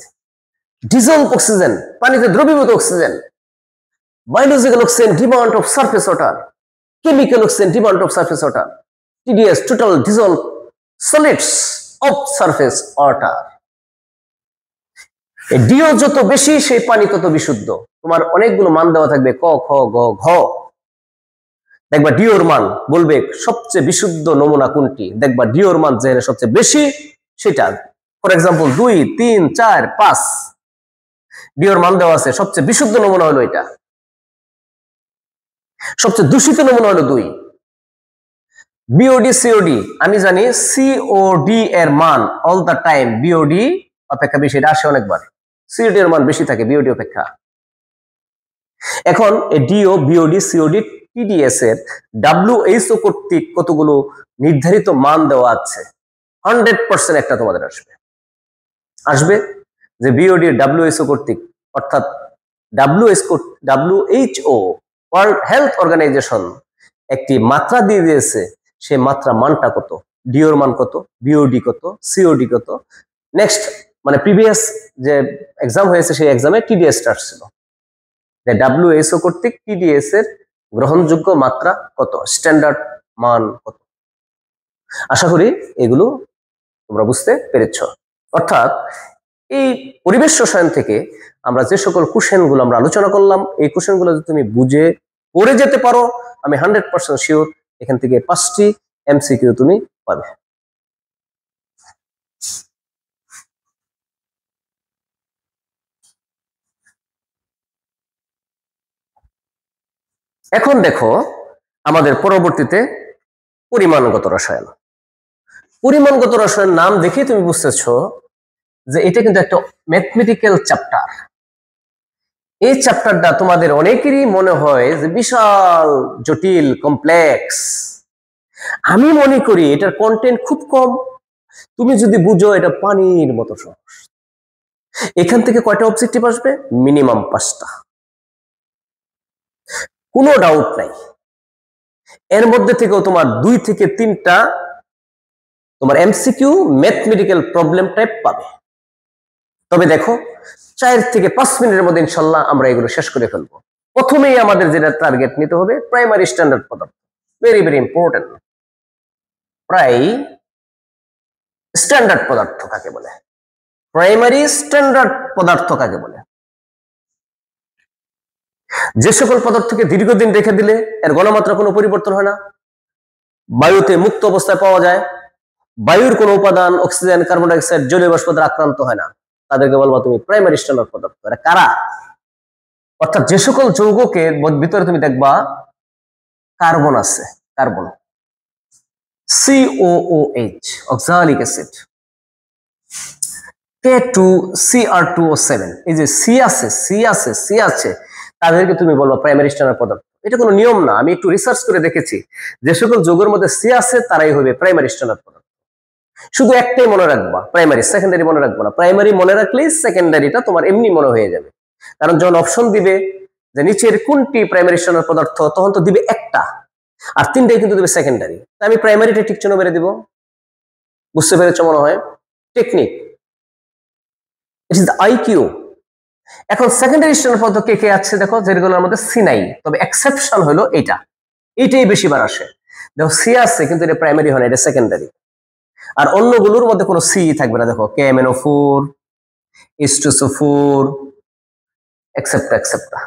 ডিজলভ অক্সিজেন, পানিতে দ্রবীভূত oxygen, biological oxygen demand of surface water, chemical oxygen demand of surface water. TDS, total dissolved solids of surface water. DO যত বেশি সেই পানি তত বিশুদ্ধ। তোমার অনেকগুলো মান দেওয়া থাকবে, ক, খ, গ, ঘ। দেখবা ডিওর মান বলবে সবচেয়ে বিশুদ্ধ নমুনা কোনটি, দেখবা ডিওর মান যেখানে সবচেয়ে বেশি সেটা। ফর এক্সাম্পল 2, 3, 4, 5 ডিওর মান দেওয়া আছে, সবচেয়ে বিশুদ্ধ নমুনা হলো এটা, সবচেয়ে দূষিত নমুনা হলো 2। বিওডি সিওডি, আমি জানি সিওডি এর মান অল দ্য টাইম বিওডি অপেক্ষা বেশি, এটা আসে অনেকবার। সিওডি এর মান বেশি থাকে বিওডি অপেক্ষা। এখন ডিও, বিওডি, সিওডি, টিডিএস এর WHO কর্তৃক কতগুলো নির্ধারিত মান দেওয়া আছে। 100% একটা তোমাদের আসবে যে বিওডি WHO কর্তৃক, অর্থাৎ WHO ওয়ার্ল্ড হেলথ অর্গানাইজেশন একটি মাত্রা দিয়ে দিয়েছে, সে মাত্রা মানটা কত, ডিওর মান কত, বিওডি কত, সিওডি কত। নেক্সট মানে প্রিভিয়াস যে এক্সাম হয়েছে সেই এক্সামে টিডিএস আসছিল, WHO কর্তৃক টিডিএস এর গ্রহণযোগ্য মাত্রা কত, স্ট্যান্ডার্ড মান কত। আশা করি এগুলো তোমরা বুঝতে পেরেছ। অর্থাৎ এই পরিবেশ রসায়ন থেকে আমরা যে সকল কোশ্চেনগুলো আমরা আলোচনা করলাম, এই কোশ্চেনগুলো যদি তুমি বুঝে পড়ে যেতে পারো, আমি 100% শিওর এখান থেকে 5টি MCQ তুমি পাবে। এখন দেখো আমাদের পরবর্তীতে পরিমাণগত রসায়ন। পরিমাণগত রসায়ন নাম দেখে তুমি বুঝতেছো যে এটা কিন্তু একটা ম্যাথমেটিক্যাল চ্যাপ্টার। এই চ্যাপ্টারটা তোমাদের অনেকেরই মনে হয় যে বিশাল জটিল, কমপ্লেক্স। আমি মনে করি এটার কন্টেন্ট খুব কম। তুমি যদি বুঝো এটা পানির মতো সহজ। এখান থেকে কয়টা অবজেক্টিভ আসবে? মিনিমাম 5টা, কোনো ডাউট নাই। এর মধ্যে থেকেও তোমার 2 থেকে 3টা তোমার MCQ ম্যাথমেটিক্যাল প্রবলেম টাইপ পাবে। তবে দেখো 4 থেকে 5 মিনিটের মধ্যে ইনশাল্লাহ আমরা এগুলো শেষ করে ফেলবো। প্রথমেই আমাদের যেটা টার্গেট নিতে হবে প্রাইমারি স্ট্যান্ডার্ড পদার্থ, ভেরি ভেরি ইম্পর্টেন্ট। স্ট্যান্ডার্ড পদার্থ কাকে বলে, প্রাইমারি স্ট্যান্ডার্ড পদার্থ কাকে বলে? যে সকল পদার্থকে দীর্ঘদিন রেখে দিলে এর ঘনমাত্রা কোনো পরিবর্তন হয় না, বায়ুতে মুক্ত অবস্থায় পাওয়া যায়, বায়ুর কোনো উপাদান অক্সিজেন, কার্বন ডাই অক্সাইড, জলীয় বাষ্প দ্বারা আক্রান্ত হয় না, তাদেরকে বলবা তুমি প্রাইমারি স্ট্যান্ডার্ড পদার্থ। এরা কারা? অর্থাৎ যে সকল যৌগকে ভিতরে তুমি দেখবা কার্বন আছে, carbon, COOH oxalic acid, K2CR2O7, এই যে সি আছে তাদেরকে তুমি বলবা প্রাইমারি স্ট্যান্ডার্ড পদার্থ। এটা কোনো নিয়ম না, আমি একটু রিসার্চ করে দেখেছি, যে সকল যৌগের মধ্যে সি আছে তারাই হবে প্রাইমারি স্ট্যান্ডার্ড পদার্থ। শুধু একটাই মনে রাখবা, প্রাইমারি, সেকেন্ডারি মনে রাখবো না। প্রাইমারি মনে রাখলেই সেকেন্ডারিটা তোমার এমনি মনে হয়ে যাবে। কারণ যখন অপশন দিবে যে নিচের কোনটি প্রাইমারি স্ট্যান্ডার্ড পদার্থ, তখন তো দিবে একটা, আর 3টাই কিন্তু দিবে সেকেন্ডারি। আমি প্রাইমারিটা ঠিক চিহ্ন মেরে দিব। বুঝতে পেরেছ মনে হয়? Technique, it is the IQ। এখন সেকেন্ডারি স্ট্যান্ডার্ড পদার্থ কে কে আছে দেখো, যেগুলোর মধ্যে সি নাই, তবে এক্সেপশন হলো এইটাই বেশিবার আসে। দেখো সি আছে কিন্তু এটা প্রাইমারি হয় না, এটা সেকেন্ডারি। আর অন্যগুলোর মধ্যে কোনো সি থাকবে না। দেখো KMnO4, H2SO4, এক্সেপ্টা।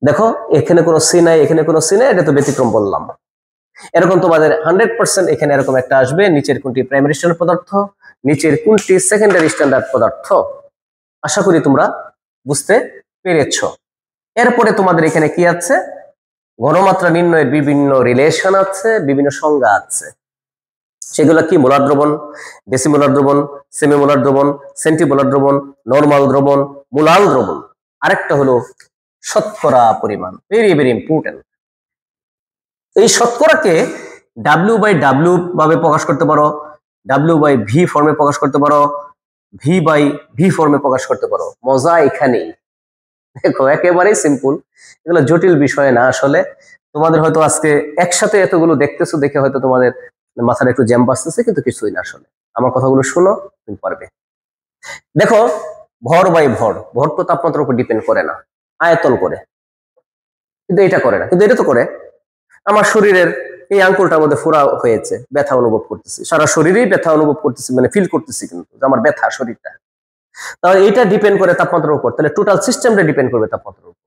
দেখো এখানে কোনো সি নাই, এখানে কোনো সি নাই, এটা তো ব্যতিক্রম বললাম। এরকম তোমাদের 100% এখানে এরকম একটা আসবে, নিচের কোনটি প্রাইমারি স্ট্যান্ডার্ড পদার্থ, নিচের কোনটি সেকেন্ডারি স্ট্যান্ডার্ড পদার্থ। আশা করি তোমরা বুঝতে পেরেছ। এরপরে তোমাদের এখানে কি আছে? ঘনমাত্রা নির্ণয়ের বিভিন্ন রিলেশন আছে, বিভিন্ন সংজ্ঞা আছে। সেগুলো কি? মোলার দ্রবণ, ডেসিমোলার দ্রবণ, সেমিমোলার দ্রবণ, সেন্টিমোলার দ্রবণ, নরমাল দ্রবণ, মোলাল দ্রবণ। আরেকটা হলো শতকরা পরিমাণ, ভেরি ভেরি ইম্পর্টেন্ট। এই শতকরাকে W/W ভাবে প্রকাশ করতে পারো, W/V ফর্মে প্রকাশ করতে পারো, V/V ফর্মে প্রকাশ করতে পারো। মজা এখানেই। দেখো একেবারেই সিম্পল, এগুলো জটিল বিষয় না। আসলে তোমাদের হয়তো আজকে একসাথে এতগুলো দেখতেছো দেখে হয়তো তোমাদের মাথার একটু জ্যাম বাজতেছে, কিন্তু কিছুই না। আসলে আমার কথাগুলো শোনো, তুমি পারবে। দেখো ভর তো তাপমাত্রার উপর ডিপেন্ড করে না, আয়তন করে, কিন্তু এটা করে না, কিন্তু এটা তো করে। আমার শরীরের এই আঙ্গুলটার মধ্যে ফোড়া হয়েছে, ব্যথা অনুভব করতেছি, সারা শরীরেই ব্যথা অনুভব করতেছি, মানে ফিল করতেছি কিন্তু আমার ব্যথা শরীরটা। তাহলে এটা ডিপেন্ড করে তাপমাত্রার উপর, তাহলে টোটাল সিস্টেমটা ডিপেন্ড করবে তাপমাত্রার উপর।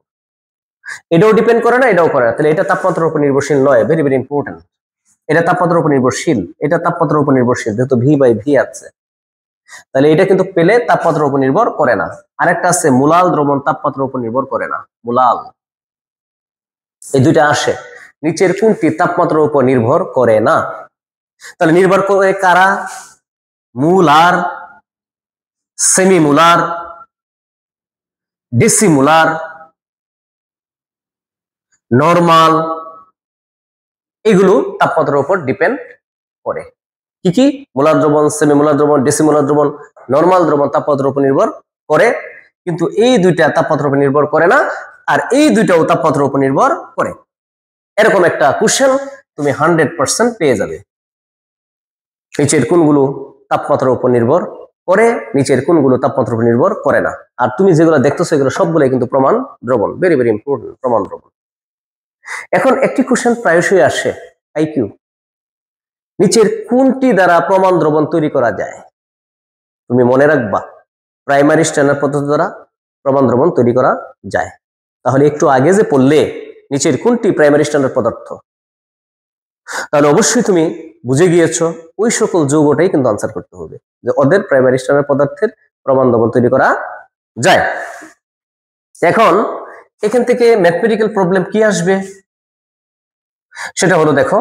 এটাও ডিপেন্ড করে না, এটাও করে না, তাহলে এটা তাপমাত্রার উপর নির্ভরশীল নয়। Very very important. এটা তাপমাত্রার উপর নির্ভরশীল, এটা তাপমাত্রার উপর নির্ভরশীল, যেহেতু ভি বাই ভি আছে, তাহলে এটা কিন্তু পেলে তাপমাত্রার উপর নির্ভর করে না। আরেকটা আছে মুলাল দ্রবণ, তাপমাত্রার উপর নির্ভর করে না। মুলাল, এই দুইটা আসে, নিচের কোনটি তাপমাত্রার উপর নির্ভর করে না? তাহলে নির্ভর করে কারা? মুলার, সেমিমুলার, ডেসিমুলার, নরমাল, এগুলো তাপমাত্রার উপর ডিপেন্ড করে। কি কি? মোলার দ্রবণ, সেমিমোলার দ্রবণ, ডেসিমোলার দ্রবণ, নরমাল দ্রবণ তাপমাত্রার উপর নির্ভর করে, কিন্তু এই দুইটা তাপমাত্রার উপর নির্ভর করে না, আর এই দুইটাও তাপমাত্রার উপর নির্ভর করে। এরকম একটা কোশ্চেন তুমি 100% পেয়ে যাবে। নিচের কোনগুলো তাপমাত্রার উপর নির্ভর করে, নিচের কোনগুলো তাপমাত্রার উপর নির্ভর করে না? আর তুমি যেগুলো দেখতেছো এগুলো সবগুলোই কিন্তু প্রমাণ দ্রবণ। ভেরি ভেরি ইম্পর্টেন্ট, প্রমাণ দ্রবণ। এখন একটি কোশ্চেন প্রায়শই আসে, আইকিউ, নিচের কোনটি দ্বারা প্রমাণ দ্রবণ তৈরি করা যায়? তুমি মনে রাখবা, প্রাইমারি স্ট্যান্ডার্ড পদ্ধতি দ্বারা প্রমাণ দ্রবণ তৈরি করা যায়। তাহলে একটু আগে যে পড়লে নিচের কোনটি প্রাইমারি স্ট্যান্ডার্ড পদার্থ, তাহলে অবশ্যই তুমি বুঝে গিয়েছো ওই সকল যৌগটাই কিন্তু আনসার করতে হবে, যে ওদের প্রাইমারি স্ট্যান্ডার্ড পদার্থের প্রমাণ দ্রবণ তৈরি করা যায়। এখন এখান থেকে ম্যাথমেটিক্যাল প্রবলেম কি আসবে সেটা হলো, দেখো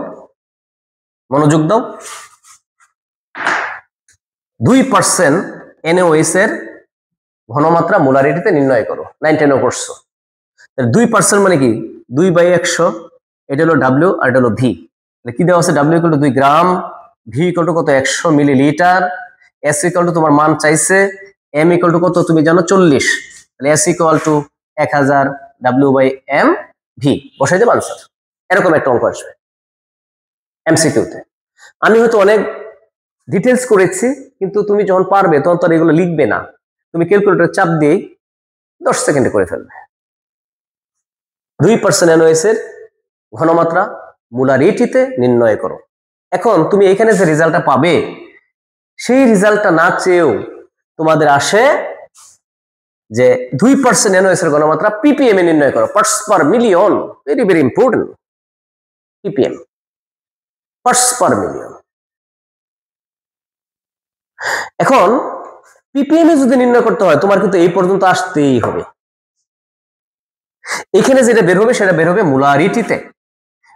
মনোযোগ দাও। 2% NaOH এর ঘনমাত্রা মোলারিটিতে নির্ণয় করো। 9-10 করছো। 2% মানে কি? 2/100, এটা হলো W আর এটা হলো V। কি দেওয়া আছে? W = 2 গ্রাম, V = কত? 100 মিলিলিটার, S = তোমার মান চাইছে, M = কত তুমি জানো? 40। তাহলে S = 1000 W/mV বসাই দেব আনসার। এরকম একটা অঙ্ক আসবে এমসিকিউতে। আমি হয়তো অনেক ডিটেলস করেছি, কিন্তু তুমি যখন পারবে তখন তো আর এগুলো লিখবে না, তুমি ক্যালকুলেটর চাপ দিয়ে 10 সেকেন্ডে করে ফেলবে। 2% NaOH এর ঘনমাত্রা মোলারিটিতে নির্ণয় করো। এখন তুমি এখানে যে রেজাল্টটা পাবে, সেই রেজাল্টটা না চেয়েও তোমাদের আসে যে 2% NaOH এর ঘনমাত্রা ppm এ নির্ণয় করো, parts per million. Very very important, ppm, parts per million. এখন ppm এ যদি নির্ণয় করতে হয়, তোমার কিন্তু এই পর্যন্ত আসতেই হবে। এখানে যেটা বের হবে সেটা বের হবে মোলারিটিতে।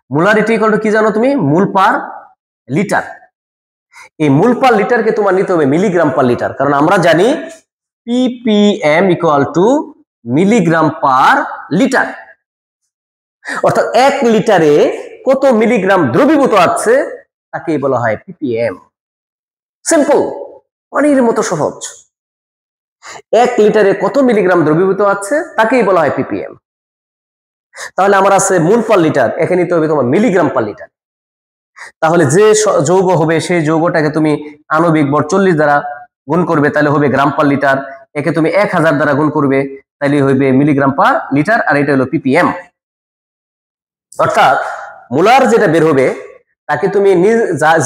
মোলারিটি = কি জানো তুমি? মোল পার লিটার। এই মোল পার লিটারকে তোমার নিতে হবে মিলিগ্রাম পার লিটার, কারণ আমরা জানি ppm = মিলিগ্রাম পার লিটার। অর্থাৎ 1 লিটারে কত মিলিগ্রাম দ্রবীভূত আছে তাকেই বলা হয় ppm। সিম্পল, পানির মতো সহজ। 1 লিটারে কত মিলিগ্রাম দ্রবীভূত আছে তাকেই বলা হয় ppm। তাহলে আমার আছে মোল পার লিটার, এখানে নিতে হবে তোমার মিলিগ্রাম পার লিটার। তাহলে যে যৌগ হবে সেই যৌগটাকে তুমি আণবিক ভর 40 দ্বারা গুণ করবে, তাহলে হবে গ্রাম পার লিটার। একে তুমি 1000 দ্বারা গুণ করবে, তাহলে হবে মিলিগ্রাম পার লিটার, আর এটা হলো ppm। অর্থাৎ মোলার যেটা বের হবে তাকে তুমি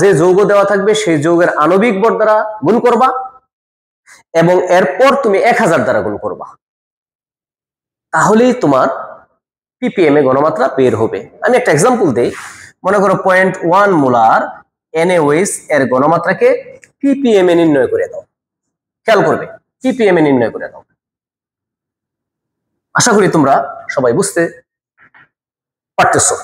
যে যৌগ দেওয়া থাকবে সেই যৌগের আণবিক ভর দ্বারা গুণ করবা, এবং এরপর তুমি 1000 দ্বারা গুণ করবা, তাহলেই তোমার ppm এ ঘনমাত্রা বের হবে। আমি একটা এক্সাম্পল দেই। মনে করো 0.1 মোলার NaOH এর ঘনমাত্রাকে ppm এ নির্ণয় করে দাও। খেয়াল করবে, ppm এ নির্ণয় করে দাও। আশা করি তোমরা সবাই বুঝতে পারতেছো।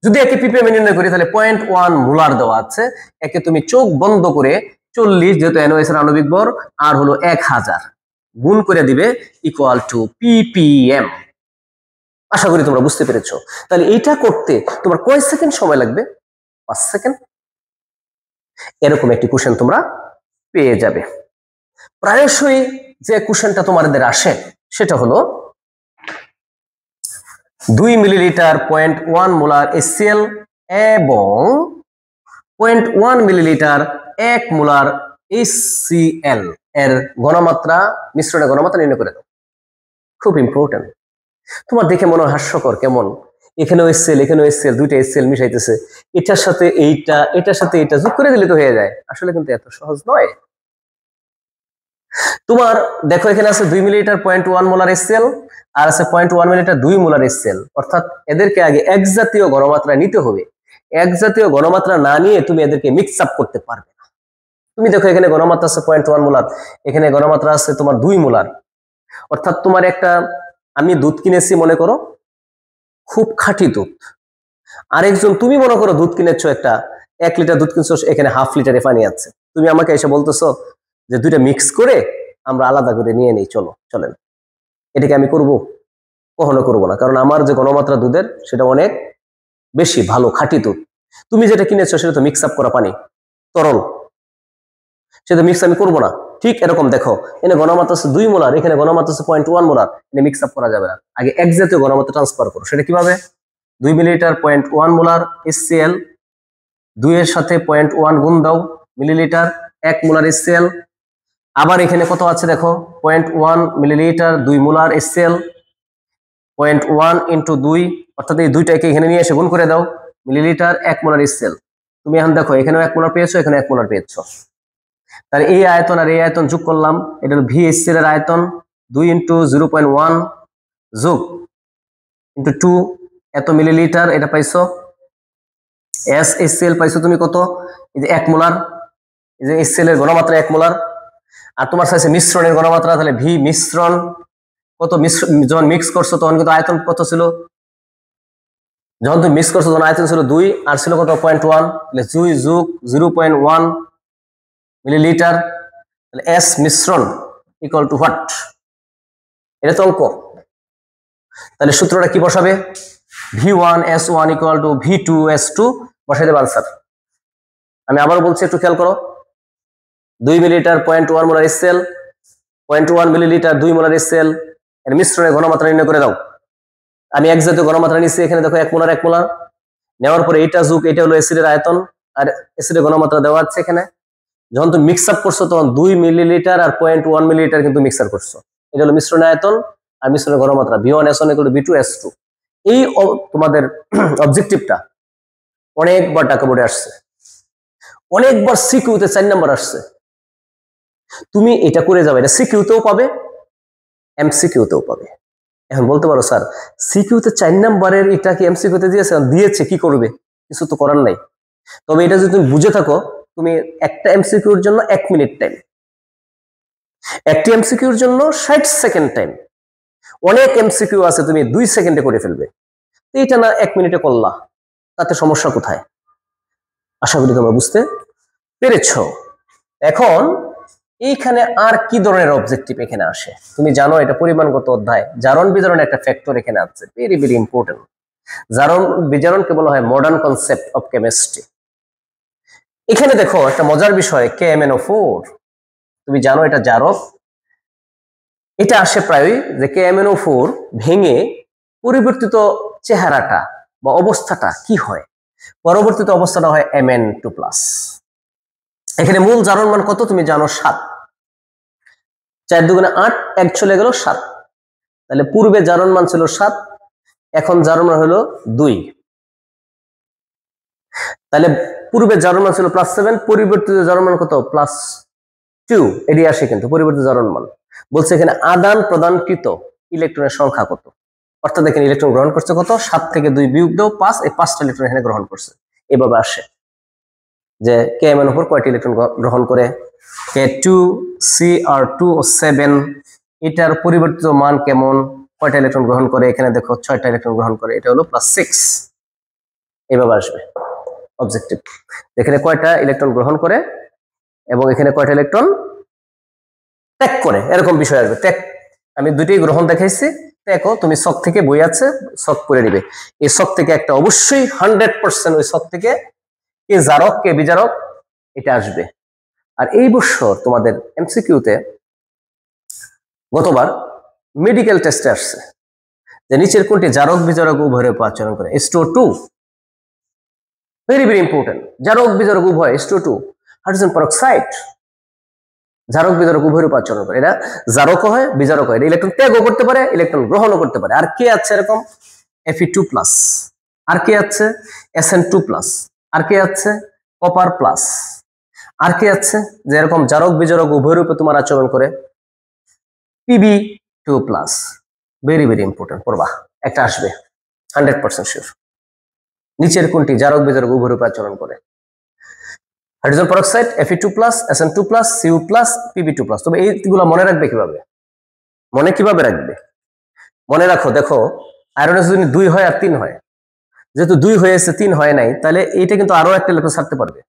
যদি একে ppm এ নির্ণয় করি, তাহলে 0.1 মোলার দেওয়া আছে, একে তুমি চোখ বন্ধ করে 40, যেহেতু NaOH এর আণবিক ভর, আর হলো 1000 গুণ করে দিবে = ppm। আশা করি তোমরা বুঝতে পেরেছো। তাহলে এইটা করতে তোমার কয় সেকেন্ড সময় লাগবে? 5 সেকেন্ড। এরকম একটি কোশ্চেন তোমরা পেয়ে যাবে। প্রায়শই যে কোশ্চেনটা তোমাদের আসে সেটা হলো 2 মিলিলিটার 0.1 মোলার HCl এবং 0.1 মিলিলিটার 1 মোলার HCl এর ঘনমাত্রা, মিশ্রণের ঘনমাত্রা নির্ণয় করে দাও। খুব ইম্পর্টেন্ট। তোমার দেখে মনে হয় হাস্যকর, কেমন এখানেও এসসিএল এখানেও এসসিএল, দুইটা এসসিএল মিশাইতেছে, এটার সাথে এইটা এটার সাথে এটা যোগ করে দিলে তো হয়ে যায়। আসলে কিন্তু এত সহজ নয়। তোমার দেখো এখানে আছে 2 মিলিলিটার 0.1 মোলার এসসিএল আর আছে 0.1 মিলিলিটার 2 মোলার এসসিএল, অর্থাৎ এদেরকে আগে এক জাতীয় ঘনমাত্রা নিতে হবে। এক জাতীয় ঘনমাত্রা না নিয়ে তুমি এদেরকে মিক্স আপ করতে পারবে না। তুমি দেখো এখানে ঘনমাত্রা আছে 0.1 মোলার, এখানে ঘনমাত্রা আছে তোমার 2 মোলার, অর্থাৎ তোমার একটা, আমি দুধ কিনেছি মনে করো খুব খাঁটি দুধ, আরেকজন তুমি মনে করো দুধ কিনেছো একটা 1 লিটার দুধ কিনছো, এখানে হাফ লিটারে পানি আছে, তুমি আমাকে এসে বলতেছো যে দুইটা মিক্স করে আমরা আলাদা করে নিয়ে নেই, চলেন। এটাকে আমি করব? কখনো করবো না, কারণ আমার যে ঘনমাত্রা দুধের সেটা অনেক বেশি ভালো খাঁটি দুধ। তুমি যেটা কিনেছো সেটা তো মিক্স আপ করা পানি, তরল, সেটা মিক্স আমি করবো না। ঠিক এরকম দেখো এখানে ঘনমাত্রা আছে 2 মোলার, এখানে ঘনমাত্রা আছে 0.1 মোলার, এটা মিক্স আপ করা যাবে না। আগে এক জাতীয় ঘনমাত্রা ট্রান্সফার করো। সেটা কিভাবে? 2 মিলিলিটার 0.1 মোলার এসসিএল, 2 এর সাথে 0.1 গুণ দাও মিলিলিটার 1 মোলার এসসিএল, আবার এখানে কত আছে দেখো 0.1 মিলিলিটার 2 মোলার এসসিএল, 0.1 ইন্টু 2, অর্থাৎ এই দুইটাকে এখানে নিয়ে এসে গুণ করে দাও মিলিলিটার 1 মোলার এসসিএল। তুমি এখন দেখো এখানেও 1 মোলার পেয়েছো, এখানে 1 মোলার পেয়েছো, তাহলে এই আয়তন আর এই আয়তন যোগ করলাম, এটা হলো ভি এসসিএল এর আয়তন, 2 ইন্টু 0.1 যোগ ইন্টু 2, এত মিলিলিটার, এটা পাইছো। এস এসসিএল পাইছো তুমি কত? এই যে 1 মোলার, এই যে এসসিএল এর ঘনমাত্রা 1 মোলার, আর তোমার চাইছে মিশ্রণের ঘনমাত্রা, তাহলে ভি মিশ্রণ কত, যখন মিক্স করছো তখন কিন্তু আয়তন কত ছিল, যখন তুমি মিক্স করছো তখন আয়তন ছিল 2 আর ছিল কত 0.1, তাহলে 2 যোগ 0.1 মিলিলিটার, তাহলে এস মিশ্রণ ইকুয়াল টু হোয়াট? এটা তো অঙ্ক। তাহলে সূত্রটা কি বসাবে? V1S1 ইকুয়াল টু V2S2 বসাই দেব আনসার। আমি আবার বলছি, একটু খেয়াল করো, 2 millilitre 0.1 molar SCL, 0.1 millilitre 2 molar SCL এর মিশ্রণের ঘনমাত্রা নির্ণয় করে দাও। আমি এক জাতীয় ঘনমাত্রা নিচ্ছি, এখানে দেখো 1 মোলার 1 মোলার নেওয়ার পরে এইটা যুগ, এটা হলো অ্যাসিডের আয়তন আর অ্যাসিডের ঘনমাত্রা দেওয়া আছে এখানে। যখন তুমি মিক্স আপ করছো তখন 2 মিলিলিটার আর 0.1 মিলিলিটার কিন্তু মিক্সার করছো, এটা হলো মিশ্রণের আয়তন আর মিশ্রণের ঘনমাত্রা V1S1 ইকুয়াল টু V2S2। এই তোমাদের অবজেক্টিভটা অনেকবার টাকা বোর্ডে আসছে, অনেকবার সিকিউতে 4 নাম্বার আসছে। তুমি এটা করে যাবে, এটা সিকিউতেও পাবে এমসিকিউতেও পাবে। এখন বলতে পারো স্যার সিকিউতে 4 নাম্বারের এটা কি এমসিকিউতে দিয়েছে কি করবে? কিছু তো করার নাই। তবে এটা যদি তুমি বুঝে থাকো, তুমি একটা এমসিকিউর জন্য 1 মিনিট টাইম, একটি এমসিকিউর জন্য 60 সেকেন্ড টাইম, অনেক এমসিকিউ আছে তুমি 2 সেকেন্ডে করে ফেলবে, এইটা না 1 মিনিটে করলা, তাতে সমস্যা কোথায়? আশা করি তোমরা বুঝতে পেরেছ। এখন এইখানে আর কি ধরনের অবজেক্টিভ এখানে আসে তুমি জানো, এটা পরিমাণগত অধ্যায়, জারণ বিজারণ একটা ফ্যাক্টর এখানে আছে, ভেরি ভেরি ইম্পর্টেন্ট। জারণ বিজারণকে বলা হয় মডার্ন কনসেপ্ট অফ কেমিস্ট্রি। এখানে দেখো একটা মজার বিষয়, KMnO4, তুমি জানো এটা জারক, এটা আসে প্রায়ই যে KMnO4 ভেঙে পরিবর্তিত চেহারাটা বা অবস্থাটা কি হয়, পরবর্তীতে অবস্থাটা হয় Mn2+। এখানে মূল জারণ মান কত তুমি জানো? 7, 4 দুগুণে 8, 1 চলে গেল 7, তাহলে পূর্বে জারণ মান ছিল 7, এখন জারণ মান হলো 2, তাহলে পূর্বে জারণ মান ছিল +7, পরিবর্তিত জারণ মান কত? +2, এটি আসে কিন্তু পরিবর্তিত জারণ মান। বলছে এখানে আদান প্রদানকৃত ইলেকট্রনের সংখ্যা কত, অর্থাৎ এখানে ইলেকট্রন গ্রহণ করছে কত, 7 থেকে 2 বিয়োগ দাও 5, এই 5টা ইলেকট্রন এখানে গ্রহণ করছে। এভাবে আসে যে KMnO4 কয়টি ইলেকট্রন গ্রহণ করে, K2 Cr2 ও 7, এটার পরিবর্তিত মান কেমন, কয়টা ইলেকট্রন গ্রহণ করে, এখানে দেখো 6টা ইলেকট্রন গ্রহণ করে, এটা হলো +6। এভাবে আসবে অবজেক্টিভ, এখানে কয়টা ইলেকট্রন গ্রহণ করে এবং এখানে কয়টা ইলেকট্রন ত্যাগ করে, এরকম বিষয় আসবে। ত্যাগ আমি দুইটাই গ্রহণ দেখাইছি, দেখো তুমি শক থেকে বই আছে শক করে নিবে, এই শক থেকে একটা অবশ্যই 100% ওই শক থেকে কে জারক কে বিজারক এটা আসবে। আর এই বছর তোমাদের এমসিকিউতে গতবার মেডিকেল টেস্টে আসছে যে নিচের কোনটি জারক বিজারক উভয়ের উপর আচরণ করে, H2O2, ভেরি ভেরি ইম্পর্টেন্ট, জারক বিজারক উভয়, H2O2, হাইড্রোজেন পারঅক্সাইড, জারক বিজারক উভয়ের উপর আচরণ করে, এরা জারকও হয় বিজারক হয়, ইলেকট্রন ত্যাগও করতে পারে ইলেকট্রন গ্রহণও করতে পারে। আর কে আছে এরকম? Fe2+। আর কে আছে Sn2+, আর কে আছে কপার প্লাস, আর কে আছে যে এরকম জারক বিজারক উভয় রূপে তোমার আচরণ করে Pb2+, ভেরি ভেরি ইম্পর্টেন্ট, পড়বা একটা আসবে 100% শিওর। নিচের কোনটি জারক বিজারক উভয় রূপে আচরণ করে? Hydrogen peroxide Fe2+, Sn2+, Cu+, Pb2+। তবে এইগুলো মনে রাখবে কিভাবে? কিভাবে রাখবে? মনে রাখো, দেখো আয়রনের যদি 2 হয় আর 3 হয়, যেহেতু 2 হয়েছে 3 হয় নাই, তাহলে এইটা কিন্তু আরো একটা ইলেকট্রন ছাড়তে পারবে,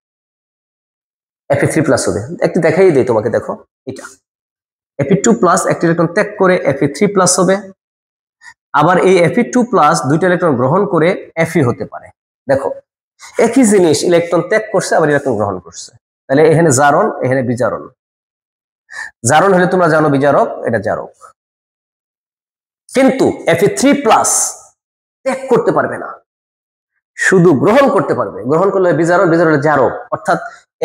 Fe3+ হবে। একটু দেখাই দেই তোমাকে, দেখো এটা Fe2+ একটা ইলেকট্রন ত্যাগ করে Fe3+ হবে, আবার এই Fe2+ দুইটা ইলেকট্রন গ্রহণ করে Fe হতে পারে। দেখো একই জিনিস, ইলেকট্রন ত্যাগ করছে আবার ইলেকট্রন গ্রহণ করছে, তাহলে এখানে জারণ এখানে বিজারণ। জারণ হলে তোমরা জানো বিজারক, এটা জারক। কিন্তু Fe3+ ত্যাগ করতে পারবে না, শুধু গ্রহণ করতে পারবে। গ্রহণ করলে বিজারণ, বিজারণ হলে জারক, অর্থাৎ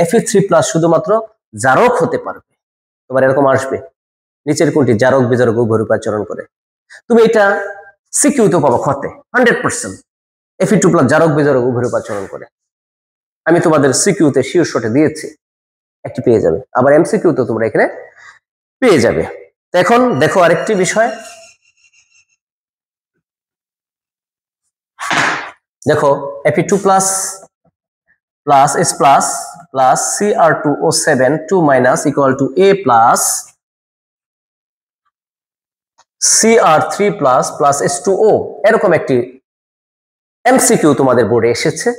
Fe3+ শুধুমাত্র জারক হতে পারবে। তোমার এরকম আসবে নিচের কোনটি জারক বিজারক উভয় রূপে আচরণ করে? তুমি এটা সিকিউতে পাবো খতে 100%। Fe2+ জারক বিজারক উভয় রূপে আচরণ করে। আমি তোমাদের সিকিউতে শিওর শটে দিয়েছি, একটি পেয়ে যাবে, আবার এমসিকিউতে তোমরা এখানে পেয়ে যাবে। এখন দেখো আরেকটি বিষয়, দেখো Fe2+ plus S plus plus Cr2O7 2- equal to A plus Cr3 plus H2O, এরকম একটি এমসিকিউ তোমাদের বোর্ডে এসেছে।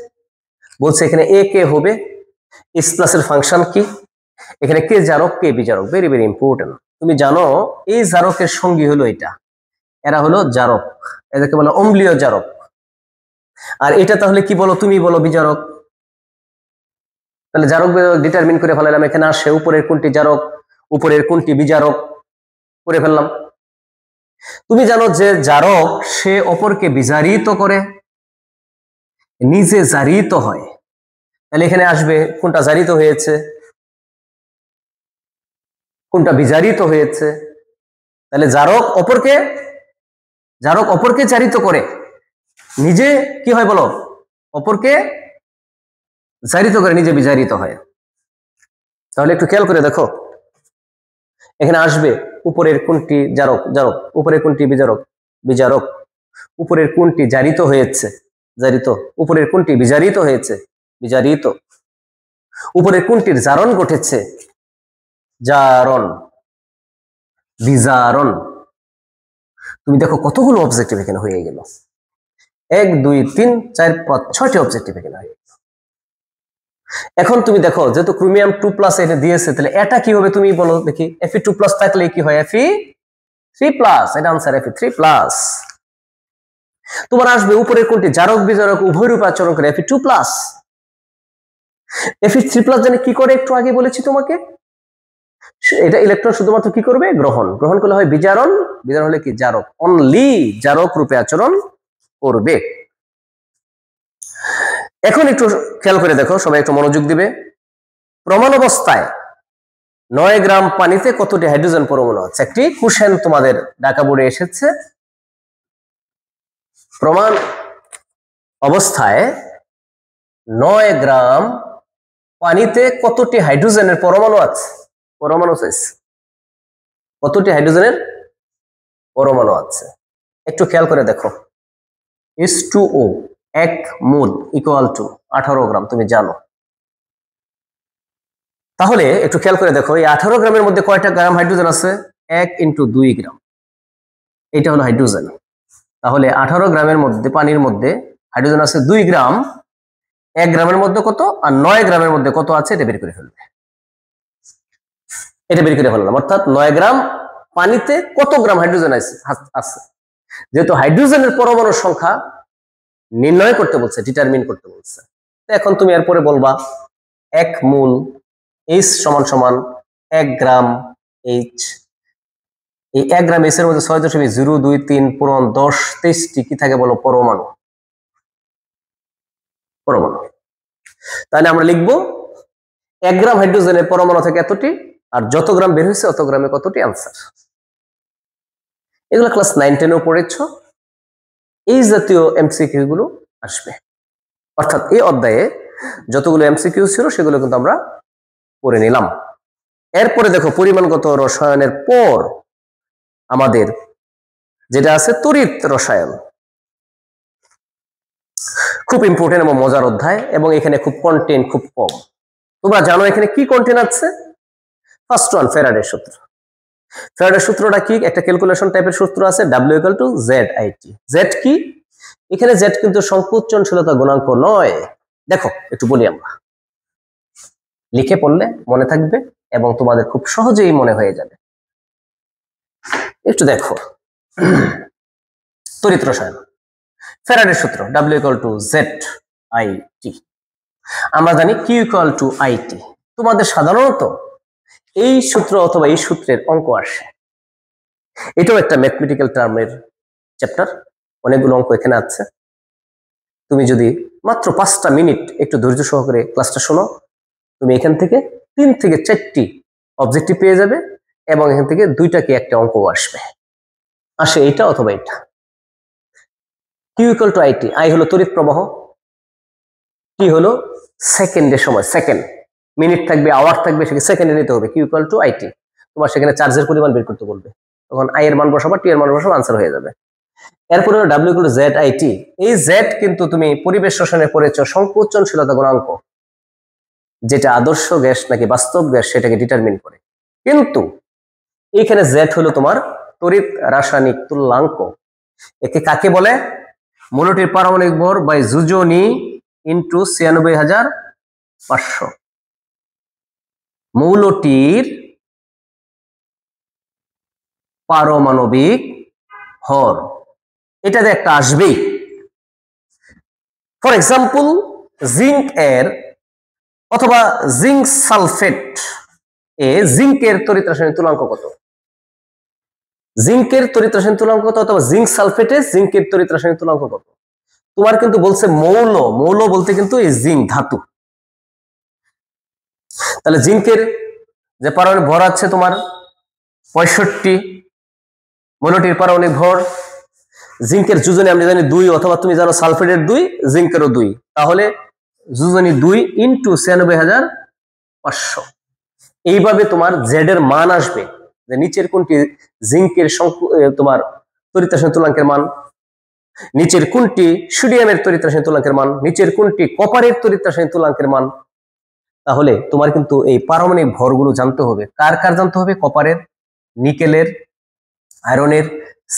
বলছে এখানে এ কে হবে, এস প্লাসের ফাংশন কি, এখানে কে জারক কে বিজারক, ভেরি ভেরি ইম্পর্টেন্ট। তুমি জানো এই জারকের সঙ্গী হলো এটা, এরা হলো জারক, এদেরকে বলো অম্লীয় জারক। আর এটা তাহলে কি বলো, তুমি বলো বিজারক। তাহলে জারক বিজারক ডিটারমিন করে ফেলাম, এখানে আসে উপরের কোনটি জারক উপরের কোনটি বিজারক করে ফেললাম। তুমি জানো যে জারক সে অপরকে বিজারিত করে, নিজে জারিত হয়। তাহলে এখানে আসবে কোনটা জারিত হয়েছে কোনটা বিজারিত হয়েছে। তাহলে জারক অপরকে জারিত করে, নিজে কি হয় বলো, অপরকে জারিত করে, নিজে বিজারিত হয়। তাহলে একটু খেয়াল করে দেখো, এখানে আসবে উপরের কোনটি জারক জারক, উপরের কোনটি বিজারক বিজারক, উপরের কোনটি জারিত হয়েছে জারিত, উপরের কোনটি বিজারিত হয়েছে বিজারিত, উপরের কোনটির জারণ ঘটেছে জারণ বিজারণ। তুমি দেখো কতগুলো অবজেক্টিভ এখানে হয়ে গেল, 1 2 3 4 5 6টি অবজেক্টিভ এখানে হয়ে গেল। এখন তুমি দেখো যেহেতু ক্রোমিয়াম 2+ এখানে দিয়েছে, তাহলে এটা কি হবে তুমি বলো দেখি। Fe2+ থাকলে কি হয়, Fe3+, এটা आंसर Fe3+। তোমার আসবে উপরের কোনটি জারক বিজারক উভয় রূপে আচরণ করে, Fe2+। Fe3+ জানি কি করে, একটু আগে বলেছি তোমাকে, এটা ইলেকট্রন শুধুমাত্র কি করবে, গ্রহণ, গ্রহণ করলে হয় বিজারণ, বিজারণ হলে কি জারক, অনলি জারক রূপে আচরণ করবে। এখন একটু খেয়াল করে দেখো, সবাই একটু মনোযোগ দিবে। প্রমাণ অবস্থায় 9 গ্রাম পানিতে কতটি হাইড্রোজেন পরমাণু আছে? একটি কোশ্চেন তোমাদের ঢাকা বোর্ডে এসেছে। প্রমাণ অবস্থায় 9 গ্রাম পানিতে কতটি হাইড্রোজেনের পরমাণু আছে? পরমাণু চাইছে, কতটি হাইড্রোজেনের পরমাণু আছে একটু খেয়াল করে দেখো। H2O 1 মোল ইকুয়াল টু 18 গ্রাম, তুমি জানো। তাহলে একটু খেয়াল করে দেখো, এই 18 গ্রামের মধ্যে কয়টা গ্রাম হাইড্রোজেন আছে? 1 × 2 গ্রাম, এটা হলো হাইড্রোজেন। তাহলে 18 গ্রামের মধ্যে, পানির মধ্যে হাইড্রোজেন আছে 2 গ্রাম, 1 গ্রামের মধ্যে কত আর 9 গ্রামের মধ্যে কত আছে এটা বের করে ফেলবে। এটা বের করে ফেললাম, অর্থাৎ 9 গ্রাম পানিতে কত গ্রাম হাইড্রোজেন আছে। যেহেতু হাইড্রোজেনের পরমাণুর সংখ্যা নির্ণয় করতে বলছে, ডিটারমিন করতে বলছে, এখন তুমি এরপরে বলবা 1 মোল H = 1 গ্রাম H। এই 1 গ্রাম H এর মধ্যে 6.023 পূরণ 10 23টি কি থাকে বলো, পরমাণু। তাহলে আমরা লিখবো 1 গ্রাম হাইড্রোজেনের পরমাণু থেকে এতটি, আর যত গ্রাম বের হয়েছে অত গ্রামে কতটি, आंसर। এগুলো ক্লাস 9 10 এও পড়েছো। এই জাতীয় এমসিকিউ গুলো আসবে। অর্থাৎ এই অধ্যায়ে যতগুলো এমসিকিউ ছিল সেগুলো কিন্তু আমরা পড়ে নিলাম। এরপরে দেখো পরিমাণগত রসায়নের পর আমাদের যেটা আছে তড়িৎ রসায়ন, খুব ইম্পর্টেন্ট এবং মজার অধ্যায়, এবং এখানে খুব কন্টেন্ট খুব কম। তোমরা জানো এখানে কি কন্টেন্ট আছে? ফার্স্ট ওয়ান, ফ্যারাডের সূত্র। ফ্যারাডের সূত্রটা কি? একটা ক্যালকুলেশন টাইপের সূত্র আছে, W = ZIT। জেড কি? এখানে জেড কিন্তু সংকোচনশীলতা গুণাঙ্ক নয়। দেখো একটু বলি, আমরা লিখে পড়লে মনে থাকবে এবং তোমাদের খুব সহজেই মনে হয়ে যাবে। একটু দেখো, তড়িৎ রসায়ন, ফ্যারাডের সূত্র W = ZIT। আমরা জানি Q = IT। তোমাদের সাধারণত এই সূত্র অথবা এই সূত্রের অঙ্ক আসে। এটাও একটা ম্যাথমেটিক্যাল টার্মের চ্যাপ্টার, অনেকগুলো অঙ্ক এখানে আছে। তুমি যদি মাত্র 5টা মিনিট একটু ধৈর্য সহকারে ক্লাসটা শোনো, তুমি এখান থেকে 3 থেকে 4টি অবজেক্টিভ পেয়ে যাবে, এবং এখান থেকে 2টা কি একটা অঙ্ক আসবে। আসে এটা অথবা এটা। Q = IT। I হলো তড়িৎ প্রবাহ, T হলো সেকেন্ডের সময়, সেকেন্ড, মিনিট থাকবে, আওয়ার থাকবে, সেকে সেকেন্ডে নিতে হবে। Q = IT। তোমার সেখানে চার্জের পরিমাণ বের করতে বলবে, তখন I এর মান বসাবা, T এর মান বসাবা, আনসার হয়ে যাবে। এরপরে হলো W = ZIT। এই জেড কিন্তু তুমি পরিবেশ রসায়নে পড়েছো সংকোচনশীলতা গুণাঙ্ক, যেটা আদর্শ গ্যাস নাকি বাস্তব গ্যাস সেটাকে ডিটারমিন করে। কিন্তু এইখানে জেড হলো তোমার তড়িৎ রাসায়নিক তুল্যাঙ্ক। একে কাকে বলে? মৌলটির পারমাণবিক ভর বাই যোজনী ইন্টু 96,500। মৌলটির পারমাণবিক ভর, এটাতে একটা আসবেই। ফর এক্সাম্পল, জিঙ্ক এর অথবা জিঙ্ক সালফেট এ জিঙ্কের তড়িৎ রাসায়নিক তুল্যাঙ্ক কত? জিঙ্কের তড়িৎ রাসায়নিক তুল্যাঙ্ক কত, অথবা জিঙ্ক সালফেটে জিঙ্কের তড়িৎ রাসায়নিক তুল্যাঙ্ক কত? তোমার কিন্তু বলছে মৌল, মৌল বলতে কিন্তু এই জিঙ্ক ধাতু। তাহলে জিঙ্কের যে পারমাণবিক ভর আছে তোমার 65, মৌলটির পারমাণবিক ভর, জিঙ্কের যোজনী আমরা জানি 2, অথবা তুমি জানো সালফেটের 2, জিঙ্কেরও 2, তাহলে যোজনী 2 ইন্টু 96,500। এইভাবে তোমার জেড এর মান আসবে, যে নিচের কোনটি জিঙ্কের তোমার তড়িৎ রাসায়নিক তুল্যাঙ্কের মান, নিচের কোনটি সোডিয়ামের তড়িৎ রাসায়নিক তুল্যাঙ্কের মান, নিচের কোনটি কপারের তড়িৎ রাসায়নিক তুল্যাঙ্কের মান। তাহলে তোমার কিন্তু এই পারমাণবিক ভরগুলো জানতে হবে। কার কার জানতে হবে? কপারের, নিকেলের, আয়রনের,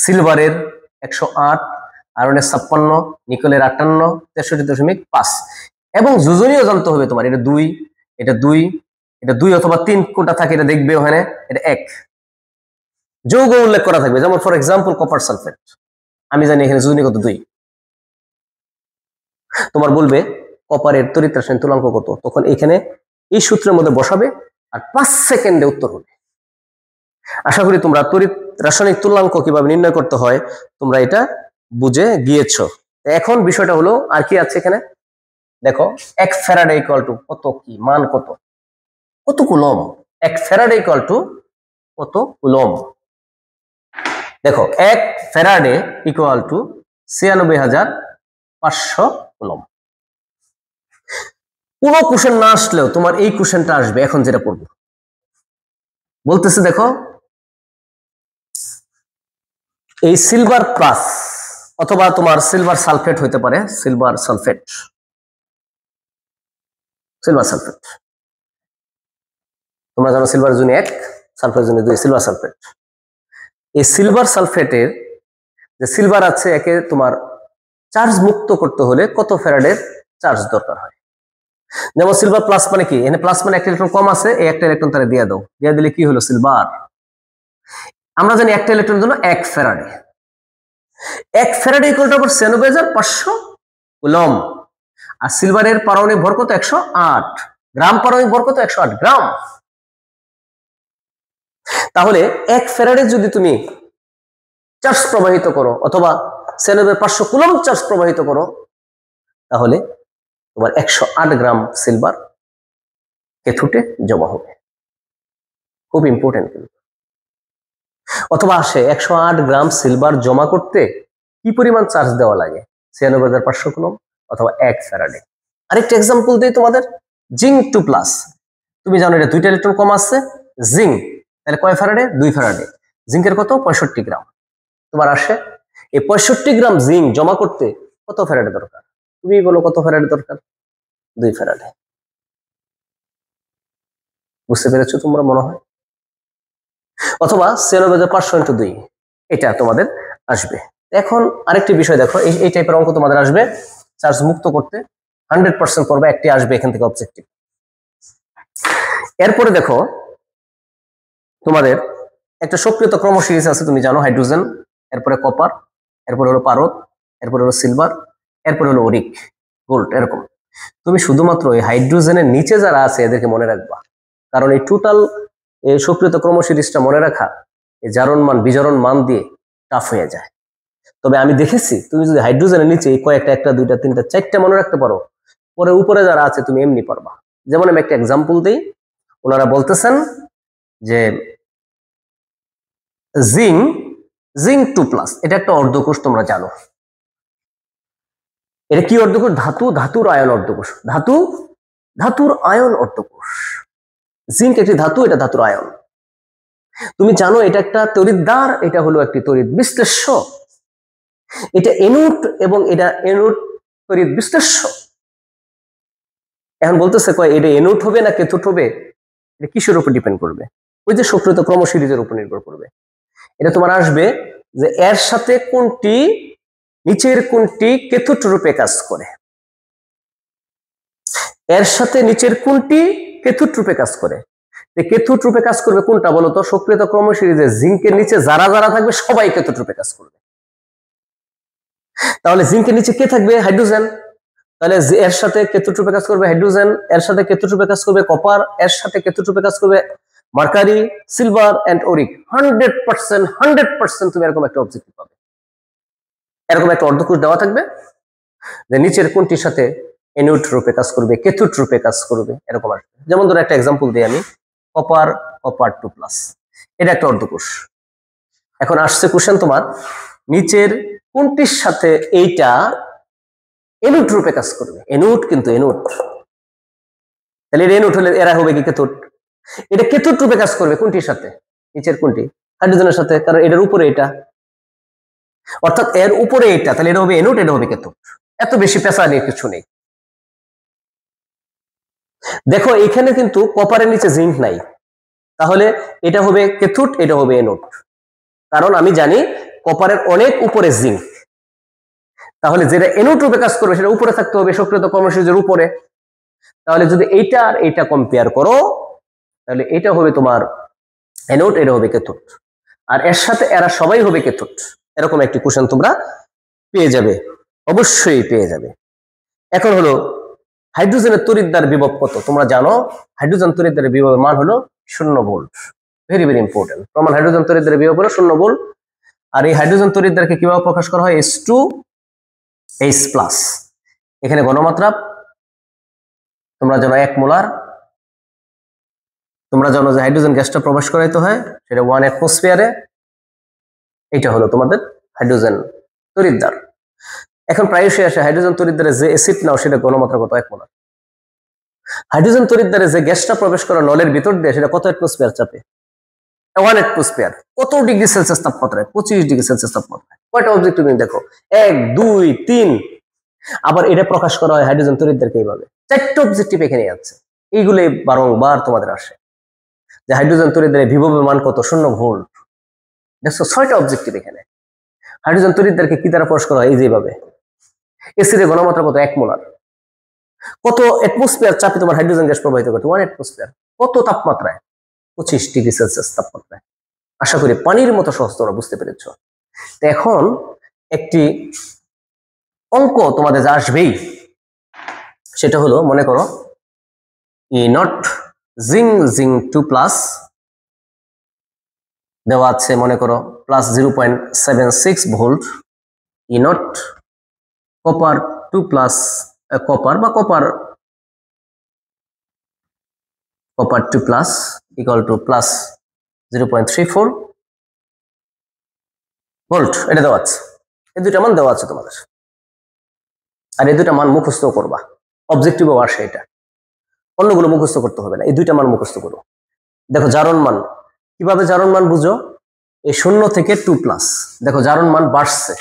সিলভারের 108, আয়রনের 56, নিকেলের 58, 63.5, এবং যোজনীয় জানতে হবে তোমার। এটা 2, এটা 2, এটা 2 অথবা 3 কোনটা থাকে এটা দেখবে ওখানে, এটা 1। যৌগ উল্লেখ করা থাকবে, যেমন ফর এক্সাম্পল কপার সালফেট, আমি জানি এখানে যোজনী কত 2। তোমার বলবে কপারের তড়িৎ রাসায়নিক তুল্যাঙ্ক কত, তখন এখানে এই সূত্রের মধ্যে বসাবে আর 5 সেকেন্ডে উত্তর হবে। আশা করি তোমরা তড়িৎ রাসায়নিক তুল্যাঙ্ক কিভাবে নির্ণয় করতে হয় তোমরা এটা বুঝে গিয়েছো। এখন বিষয়টা হলো আর কি আছে এখানে, দেখো 1 ফ্যারাডে = কত, কি মান কত, কত কুলম। 1 ফ্যারাডে = কত কুলম। দেখো 1 ফ্যারাডে = 96,500 কুলম। কোনো কোশ্চেন না আসলেও তোমার এই কোশ্চেনটা আসবে এখন যেটা পড়বো। বলতেছে দেখো, এই সিলভার প্লাস অথবা তোমার সিলভার সালফেট হইতে পারে, সিলভার সালফেট, সিলভার সালফেট তোমরা জানো সিলভার জন্য 1, সালফেট জন্য 2, সিলভার সালফেট। এই সিলভার সালফেটের যে সিলভার আছে একে তোমার চার্জ মুক্ত করতে হলে কত ফ্যারাডের চার্জ দরকার হয়। যেমন সিলভার প্লাস মানে কি, এখানে প্লাস মানে একটা ইলেকট্রন কম আছে, এই একটা ইলেকট্রন তারা দিয়ে দাও, দিয়ে দিলে কি হলো সিলভার। আমরা জানি একটা ইলেকট্রনের জন্য 1 ফ্যারাডে, 1 ফ্যারাডে = 96,500 কুলম। আর সিলভারের পারমাণবিক ভর কত? 108 গ্রাম। পারমাণবিক ভর কত? 108 গ্রাম। তাহলে 1 ফ্যারাডে যদি তুমি চার্জ প্রবাহিত করো অথবা 96,500 কুলম চার্জ প্রবাহিত করো, তাহলে তোমার 108 গ্রাম সিলভার ক্যাথোডে জমা হবে। খুব ইম্পর্টেন্ট কিন্তু। অথবা আসে 108 গ্রাম সিলভার জমা করতে কি পরিমাণ চার্জ দেওয়া লাগে? 96,500 কুলম। অথবা 1 ফ্যারাডে। আরেকটা एग्जांपल দেই তোমাদের, জিঙ্ক 2 প্লাস। তুমি জানো এটা 2টা ইলেকট্রন কম আছে, জিঙ্ক, তাহলে কয় ফ্যারাডে? 2 ফ্যারাডে। জিঙ্কের কত? 65 গ্রাম। তোমার আসে এই 65 গ্রাম জিঙ্ক জমা করতে কত ফ্যারাডে দরকার? তুমি বলো কত ফ্যারাডে দরকার? 2 ফ্যারাডে। বুঝতে পেরেছো তোমরা মনে হয়? অথবা 96,500 × 2, এটা তোমাদের আসবে। এখন আরেকটি বিষয় দেখো, এই টাইপের অঙ্ক তোমাদের আসবে চার্জ মুক্ত করতে 100% করবে, একটি আসবে এখান থেকে অবজেক্টিভ। এরপরে দেখো তোমাদের একটা সক্রিয়তা ক্রম সিরিজ আছে, তুমি জানো, হাইড্রোজেন, এরপরে কপার, এরপরে হলো পারদ, এরপরে হলো সিলভার, এরপরে হলো ওরিক, গোল্ড, এরকম। তুমি শুধুমাত্র এই হাইড্রোজেনের নিচে যারা আছে এদেরকে মনে রাখবা, কারণ এই টোটাল এই সক্রিয়তা ক্রম সিরিজটা মনে রাখা এই জারণ মান বিজারণ মান দিয়ে টাফ হয়ে যায়। তবে আমি দেখেছি তুমি যদি হাইড্রোজেনের নিচে কয়েকটা, 1টা 2টা 3টা 4টা মনে রাখতে পারো, পরে উপরে যারা আছে তুমি এমনি পারবা। যেমন আমি একটা एग्जांपल দেই, ওনারা বলতেছেন যে জিঙ্ক 2 প্লাস, এটা একটা অর্ধকোষ, তোমরা জানো এটা কি অর্ধকোষ? ধাতুর আয়ন অর্ধকোষ, ধাতুর আয়ন অর্ধকোষ। জিঙ্ক একটি ধাতু, এটা ধাতুর আয়ন। তুমি জানো এটা একটা তড়িৎদ্বার, এটা হলো একটি তড়িৎ বিশ্লেষ্য, এটা এনোড এবং এটা এনোড তড়িৎ বিশ্লেষ্য। এখন বলতেছে কয় এটা এনোড হবে না ক্যাথোড হবে, এটা কিসের উপর ডিপেন্ড করবে? ওই যে সক্রিয়তা ক্রম সিরিজের উপর নির্ভর করবে। এটা তোমার আসবে যে এর সাথে কোনটি, নিচের কোনটি ক্যাথোড রূপে কাজ করে, এর সাথে নিচের কোনটি ক্যাথোড রূপে কাজ করে। ক্যাথোড রূপে কাজ করবে কোনটা বলো তো? সক্রিয়তা ক্রম সিরিজে জিঙ্কের নিচে যারা যারা থাকবে সবাই ক্যাথোড রূপে কাজ করবে। তাহলে জিঙ্কের নিচে কে থাকবে? হাইড্রোজেন। তাহলে এর সাথে ক্যাথোড রূপে কাজ করবে হাইড্রোজেন, এর সাথে ক্যাথোড রূপে কাজ করবে কপার, এর সাথে ক্যাথোড রূপে কাজ করবে মার্কারি, সিলভার এন্ড ওরিক। 100% তুমি এরকম একটা অবজেক্টিভ পাবে। এরকম একটা অর্ধকোষ দেওয়া থাকবে যে নিচের কোনটির সাথে এনোড রূপে কাজ করবে, ক্যাথোড রূপে কাজ করবে, এরকম আসবে। যেমন ধরো একটা एग्जांपल দিই আমি, কপার 2 প্লাস, এটা একটা অর্ধকোষ। এখন আসছে কোশ্চেন তোমার, নিচের কোনটির সাথে এইটা এনোড রূপে কাজ করবে? এনোড, কিন্তু এনোড, তাহলে এটা এনোড হলে এরা হবে কি ক্যাথোড? এটা ক্যাথোড রূপে কাজ করবে কোনটির সাথে? নিচের কোনটি? হাইড্রোজেনের সাথে, কারণ এটার উপরে এটা, অর্থাৎ এর উপরে এটা, তাহলে এটা হবে এনোড, এটা হবে ক্যাথোড। এত বেশি পেঁচা নিয়ে কিছু নেই। দেখো এখানে কিন্তু কপারের নিচে জিঙ্ক নাই, তাহলে এটা হবে ক্যাথোড, এটা হবে এনোড, কারণ আমি জানি কপারের অনেক উপরে জিঙ্ক। তাহলে যেটা এনোড রূপে কাজ করবে সেটা উপরে থাকতে হবে, সক্রিয়তা ক্রম সিরিজের উপরে। তাহলে যদি এইটা আর এইটা কম্পেয়ার করো, তাহলে এটা হবে তোমার এনোড, এটা হবে ক্যাথোড, আর এর সাথে এরা সবাই হবে ক্যাথোড। এরকম একটি কোশ্চেন তোমরা পেয়ে যাবে, অবশ্যই পেয়ে যাবে। এখন হলো হাইড্রোজেনের তড়িৎদ্বার বিভব কত? তোমরা জানো হাইড্রোজেন তড়িৎদ্বারের বিভবের মান হলো 0 ভোল্ট। ভেরি ভেরি ইম্পর্টেন্ট প্রমাণ, হাইড্রোজেন তড়িৎদ্বারের বিভব হলো 0 ভোল্ট। আর এই হাইড্রোজেন তড়িৎদ্বারকে কিভাবে প্রকাশ করা হয়? H2H+। এখানে ঘনমাত্রা তোমরা জানো 1 মোলার। তোমরা জানো যে হাইড্রোজেন গ্যাসটা প্রবেশ করাইতে হয় সেটা 1 অ্যাটমসফিয়ারে। এটা হলো তোমাদের হাইড্রোজেন তড়িৎদ্বার। এখন প্রায়শই আসে হাইড্রোজেন তড়িৎদ্বারে যে অ্যাসিড নাও সেটা ঘনমাত্রা কত? 1 মোলার। হাইড্রোজেন তড়িৎদ্বারে যে গ্যাসটা প্রবেশ করা নলের ভিতর দিয়ে সেটা কত অ্যাটমসফিয়ার চাপে? 1 অ্যাটমসফিয়ার। কত ডিগ্রি সেলসিয়াস তাপমাত্রায়? 25 ডিগ্রি সেলসিয়াস তাপমাত্রায়। কয়টা অবজেক্ট তুমি দেখো? 1 2 3। আবার এটা প্রকাশ করা হয় হাইড্রোজেন তড়িৎদ্বারকে এইভাবে। 4টা অবজেক্টিভ এখানে আছে, এইগুলো বারংবার তোমাদের আসে যে হাইড্রোজেন তড়িৎদ্বারের বিভবের মান কত? 0 ভোল্ট। দেখছো 6টা অবজেক্টিভ এখানে। হাইড্রোজেন তড়িৎদ্বারকে কি দ্বারা প্রকাশ করা হয়? এই যেভাবে। এসিডের ঘনমাত্রা কত? 1 মোলার। কত অ্যাটমসফিয়ার চাপে তোমার হাইড্রোজেন গ্যাস প্রবাহিত করতে? 1 অ্যাটমসফিয়ার। কত তাপমাত্রায়? 25 ডিগ্রি সেলসিয়াস তাপমাত্রায়। আশা করি পানির মতো সহজ তোমরা বুঝতে পেরেছ। এখন একটি অঙ্ক তোমাদের যা আসবেই, সেটা হলো মনে করো E0 জিঙ্ক 2 প্লাস দেওয়া আছে, মনে করো plus 0.76 volt. E0 copper 2 plus, copper 2 plus equal to plus 0.34 volt. এটা দেওয়া আছে, এই দুইটা মান দেওয়া আছে তোমাদের। আর এই দুইটা মান মুখস্থ করবা, অবজেক্টিভও আসে এটা, অন্যগুলো মুখস্থ করতে হবে না, এই দুইটা মান মুখস্থ করো। দেখো জারণ মান, কিভাবে জারণ মান বুঝো, এই 0 থেকে 2+, দেখো জারণ মান বাড়ছে,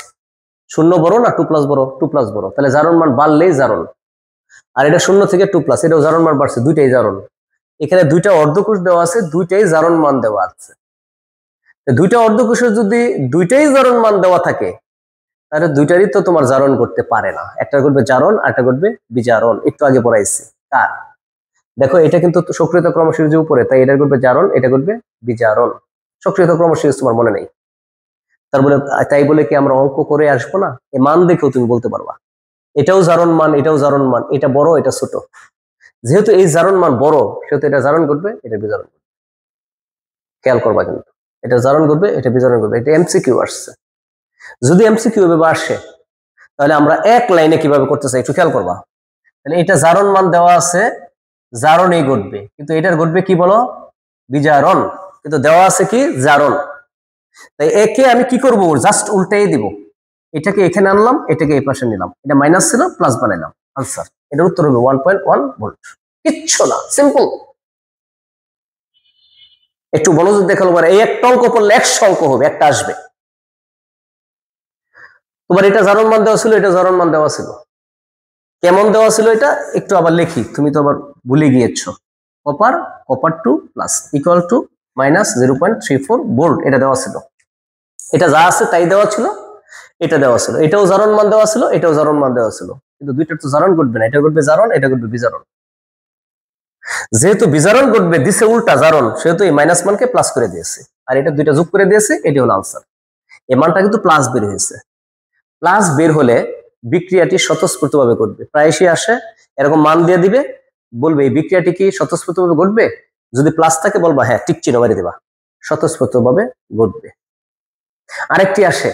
0 বড় না 2+ বড়, 2+ বড়, তাহলে জারণ মান বাড়লেই জারণ। আর এটা 0 থেকে 2+, এটাও জারণ মান বাড়ছে, দুইটাই জারণ। এখানে দুইটা অর্ধকোষ দেওয়া আছে, দুইটাই জারণ মান দেওয়া আছে। দুইটা অর্ধকোষের যদি দুইটাই জারণ মান দেওয়া থাকে, তাহলে দুইটারই তো তোমার জারণ করতে পারে না, একটা করবে জারণ আর একটা করবে বিজারণ। একটু আগে পড়াইছি কার, দেখো এটা কিন্তু সক্রিয়তা ক্রমশির যে উপরে, তাই এটা করবে জারণ, এটা করবে বিজারণ। সক্রিয়তা ক্রমশির তোমার মনে নেই, তাই বলে কি আমরা অঙ্ক করে আসবো না? এই মান দেখেও তুমি বলতে পারবা এটাও জারণ মান, এটাও জারণ মান, এটা বড় এটা ছোট। যেহেতু এই জারণ মান বড়, সেহেতু এটা জারণ করবে, এটা বিজারণ করবে। খেয়াল করবা কিন্তু, এটা জারণ করবে, এটা বিজারণ করবে। এটা এমসিকিউ আসছে, যদি এমসিকিউ এভাবে আসে তাহলে আমরা এক লাইনে কিভাবে করতে চাই একটু খেয়াল করবা। তাহলে এটা জারণ মান দেওয়া আছে, জারণই ঘটবে, কিন্তু এটার ঘটবে কি বলো, বিজারণ, কিন্তু দেওয়া আছে কি জারণ। তাই একে আমি কি করব, জাস্ট উল্টাই দিব, এটাকে এখানে আনলাম, এটাকে এই পাশে নিলাম, এটা মাইনাস ছিল প্লাস বানাইলাম, আনসার। এটার উত্তর হবে 1.1 ভোল্ট। কিচ্ছু না, সিম্পল। একটু মনোযোগ দেখালো, এই একটা অঙ্ক করলে 100 অঙ্ক হবে, একটা আসবে। তোমার এটা জারণ মান দেওয়া ছিল, এটা জারণ মান দেওয়া ছিল, কেমন দেওয়া ছিল এটা একটু আবার লিখি, তুমি তো আবার ভুলে গিয়েছো। Copper 2 plus equal to minus 0.34 volt, এটা দেওয়া ছিল। এটা যা আছে তাই দেওয়া ছিল, এটা দেওয়া ছিল, এটাও জারণ মান দেওয়া ছিল, এটাও জারণ মান দেওয়া ছিল, কিন্তু দুইটা তো জারণ করবে না, এটা করবে জারণ, এটা করবে বিজারণ। যেহেতু বিজারণ করবে, দিছে উল্টা জারণ, সেহেতু এই মাইনাস মানকে প্লাস করে দিয়েছে, আর এটা দুইটা যোগ করে দিয়েছে, এটি হলো আনসার। এই মানটা কিন্তু প্লাস বের হয়েছে। প্লাস বের হলে বিক্রিয়াটি স্বতঃস্ফূর্তভাবে ঘটবে, প্রায়শই আসে এরকম মান দিয়ে দিবে, বলবে এই বিক্রিয়াটি কি স্বতঃস্ফূর্তভাবে ঘটবে, যদি প্লাস থাকে বলবা হ্যাঁ, টিক চিহ্ন বাড়ি দিবা, স্বতঃস্ফূর্তভাবে ঘটবে। আরেকটি আসে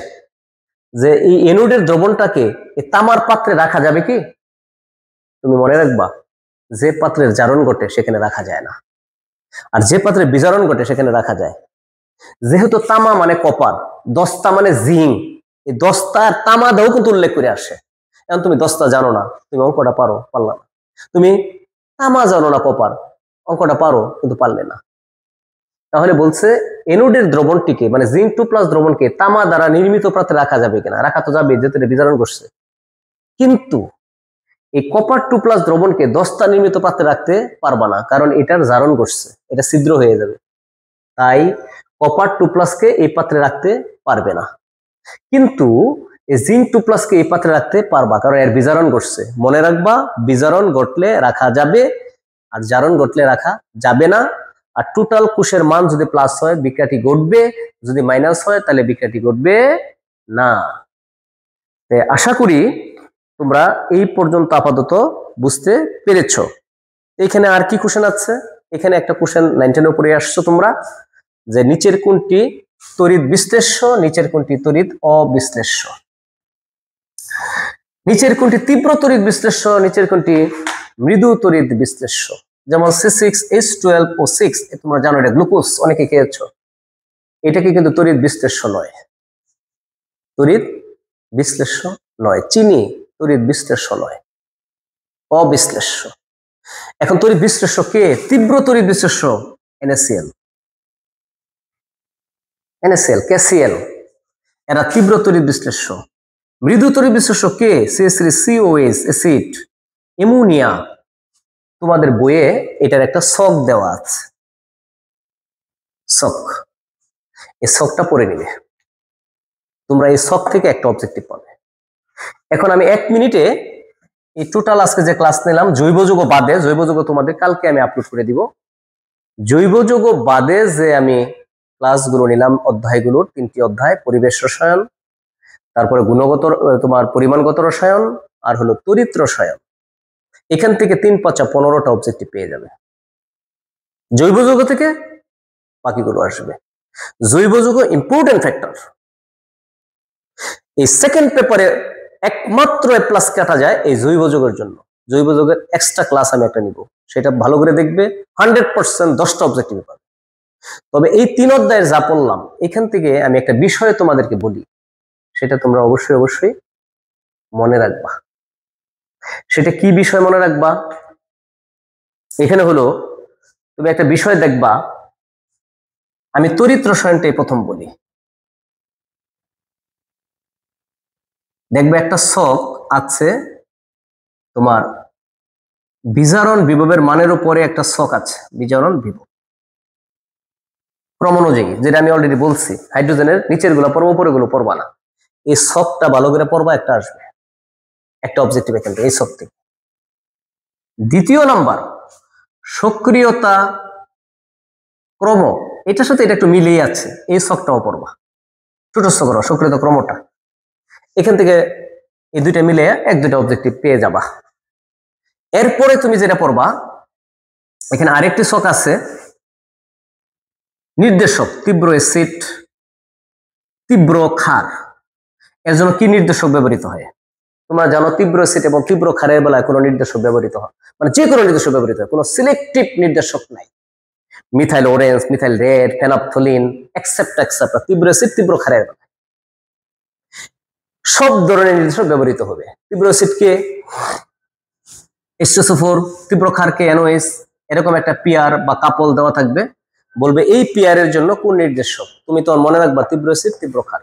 যে এই এনোডের দ্রবণটাকে এই তামার পাত্রে রাখা যাবে কি, তুমি মনে রাখবা যে পাত্রের জারণ ঘটে সেখানে রাখা যায় না, আর যে পাত্রে বিজারণ ঘটে সেখানে রাখা যায়। যেহেতু তামা মানে কপার, দস্তা মানে জিঙ্ক, এই দস্তা আর তামা দেও কিন্তু উল্লেখ করে আসে। এখন তুমি দস্তা জানো না, তুমি অঙ্কটা পারলা না। তুমি তামা জানো না কপার, অঙ্কটা পারো কিন্তু পারলে না। তাহলে বলছে এনোডের দ্রবণটিকে মানে জিঙ্ক 2+ দ্রবণকে তামা দ্বারা নির্মিত পাত্রে রাখা যাবে কিনা, রাখা তো যাবে যেহেতু বিজারণ করছে, কিন্তু এই কপার 2+ দ্রবণকে দস্তা নির্মিত পাত্রে রাখতে পারবা না, কারণ এটার জারণ করছে, এটা ছিদ্র হয়ে যাবে। তাই কপার 2+ কে এই পাত্রে রাখতে পারবে না, কিন্তু এই জিঙ্ক 2+ কে এই পাত্রে রাখতে পারবা, কারণ এর বিজারণ ঘটছে। মনে রাখবা, বিজারণ ঘটলে রাখা যাবে, আর জারণ ঘটলে রাখা যাবে না। আর টোটাল কোষের মান যদি প্লাস হয় বিক্রিয়াটি ঘটবে, যদি মাইনাস হয় তাহলে বিক্রিয়াটি ঘটবে না। আশা করি তোমরা এই পর্যন্ত আপাতত বুঝতে পেরেছো। এখানে আর কি কোশ্চেন আছে, এখানে একটা কোশ্চেন 9 উপরে আসছো তোমরা, যে নিচের কোনটি তড়িৎ বিশ্লেষ্য, নিচের কোনটি তড়িৎ অবিশ্লেষ্য, নিচের কোনটি তীব্র তড়িৎ বিশ্লেষ্য, নিচের কোনটি মৃদু তড়িৎ বিশ্লেষ্য। যেমন C6H12O6, তোমরা জানো এটা গ্লুকোজ, অনেকে খেয়েছো, এটাকে কিন্তু তড়িৎ বিশ্লেষ্য নয়, তড়িৎ বিশ্লেষ্য নয়। চিনি তড়িৎ বিশ্লেষ্য নয়, অবিশ্লেষ্য। এখন তড়িৎ বিশ্লেষ্য কে, তীব্র তড়িৎ বিশ্লেষ্য NaCl, KCl, এরা তীব্র তড়িৎ বিশ্লেষ্য। মৃদু তড়িৎ বিশ্লেষ্য কে, CH3COH অ্যাসিড, অ্যামোনিয়া। তোমাদের বইয়ে এটার একটা ছক দেওয়া আছে, ছক, এই ছকটা পড়ে নিবে, তোমরা এই ছক থেকে একটা অবজেক্টিভ পাবে। এখন আমি 1 মিনিটে এই টোটাল আজকে যে ক্লাস নিলাম জৈব যৌগ বাদে, জৈব যৌগ তোমাদের কালকে আমি আপলোড করে দিব, জৈব যৌগ বাদে যে আমি ক্লাসগুলো নিলাম, অধ্যায়গুলোর 3টি অধ্যায়, পরিবেশ রসায়ন, তারপরে গুণগত তোমার পরিমাণগত রসায়ন, আর হলো তড়িৎ রসায়ন, এখান থেকে 3 5 15টা অবজেক্টিভ পেয়ে যাবে। জৈব যৌগ থেকে বাকিগুলো আসবে। জৈব যৌগ ইম্পর্টেন্ট ফ্যাক্টর, এই সেকেন্ড পেপারে একমাত্র A+ কাটা যায় এই জৈব যৌগের জন্য। জৈব যৌগের এক্সট্রা ক্লাস আমি একটা নিব, সেটা ভালো করে দেখবে, 100% 10টা অবজেক্টিভ পাবে। তবে এই 3 অধ্যায়ের যা পড়লাম এখান থেকে আমি একটা বিষয় তোমাদেরকে বলি, সেটা তোমরা অবশ্যই মনে রাখবা। সেটা কি বিষয় মনে রাখবা? এখানে হলো তুমি একটা বিষয় দেখবা, আমি তড়িৎ রসায়নটাই প্রথম বলি। দেখবে একটা ছক আছে তোমার, বিজারণ বিভবের মানের উপরে একটা ছক আছে, বিজারণ বিভব ক্রম অনুযায়ী, যেটা আমি অলরেডি বলছি, হাইড্রোজেনের নিচের গুলো পড়বো, উপরে গুলো পড়বা না। এই ছকটা ভালো করে পড়বা, একটা আসবে, একটা অবজেক্টিভ এখান থেকে, এই ছক থেকে। দ্বিতীয় নাম্বার, সক্রিয়তা ক্রম, এটার সাথে এটা একটু মিলিয়ে আছে, এই ছকটাও পড়বা, ছোটস্থ করো সক্রিয়তা ক্রমটা। এখান থেকে এই দুইটা মিলে এক দুইটা অবজেক্টিভ পেয়ে যাবা। এরপরে তুমি যেটা পড়বা, এখানে আরেকটি ছক আছে, নির্দেশক তীব্র অ্যাসিড, তীব্র ক্ষার, এর জন্য কি নির্দেশক ব্যবহৃত হয়? তোমরা জানো তীব্র অ্যাসিড এবং তীব্র ক্ষারের বেলায় কোনো নির্দেশক ব্যবহৃত হয়, মানে যে কোনো নির্দেশক ব্যবহৃত হয়, কোনো সিলেক্টিভ নির্দেশক নাই। মিথাইল অরেঞ্জ, মিথাইল রেড, ফেনাপথলিন, এক্সেপ্টা তীব্র অ্যাসিড তীব্র ক্ষারের বেলায় সব ধরনের নির্দেশক ব্যবহৃত হবে। তীব্র অ্যাসিডকে H2SO4, তীব্র ক্ষারকে NOS, এরকম একটা পিয়ার বা কাপল দেওয়া থাকবে, বলবে এই পিয়ারের জন্য কোন নির্দেশক, তুমি তো মনে রাখবা তীব্র অ্যাসিড তীব্র ক্ষার।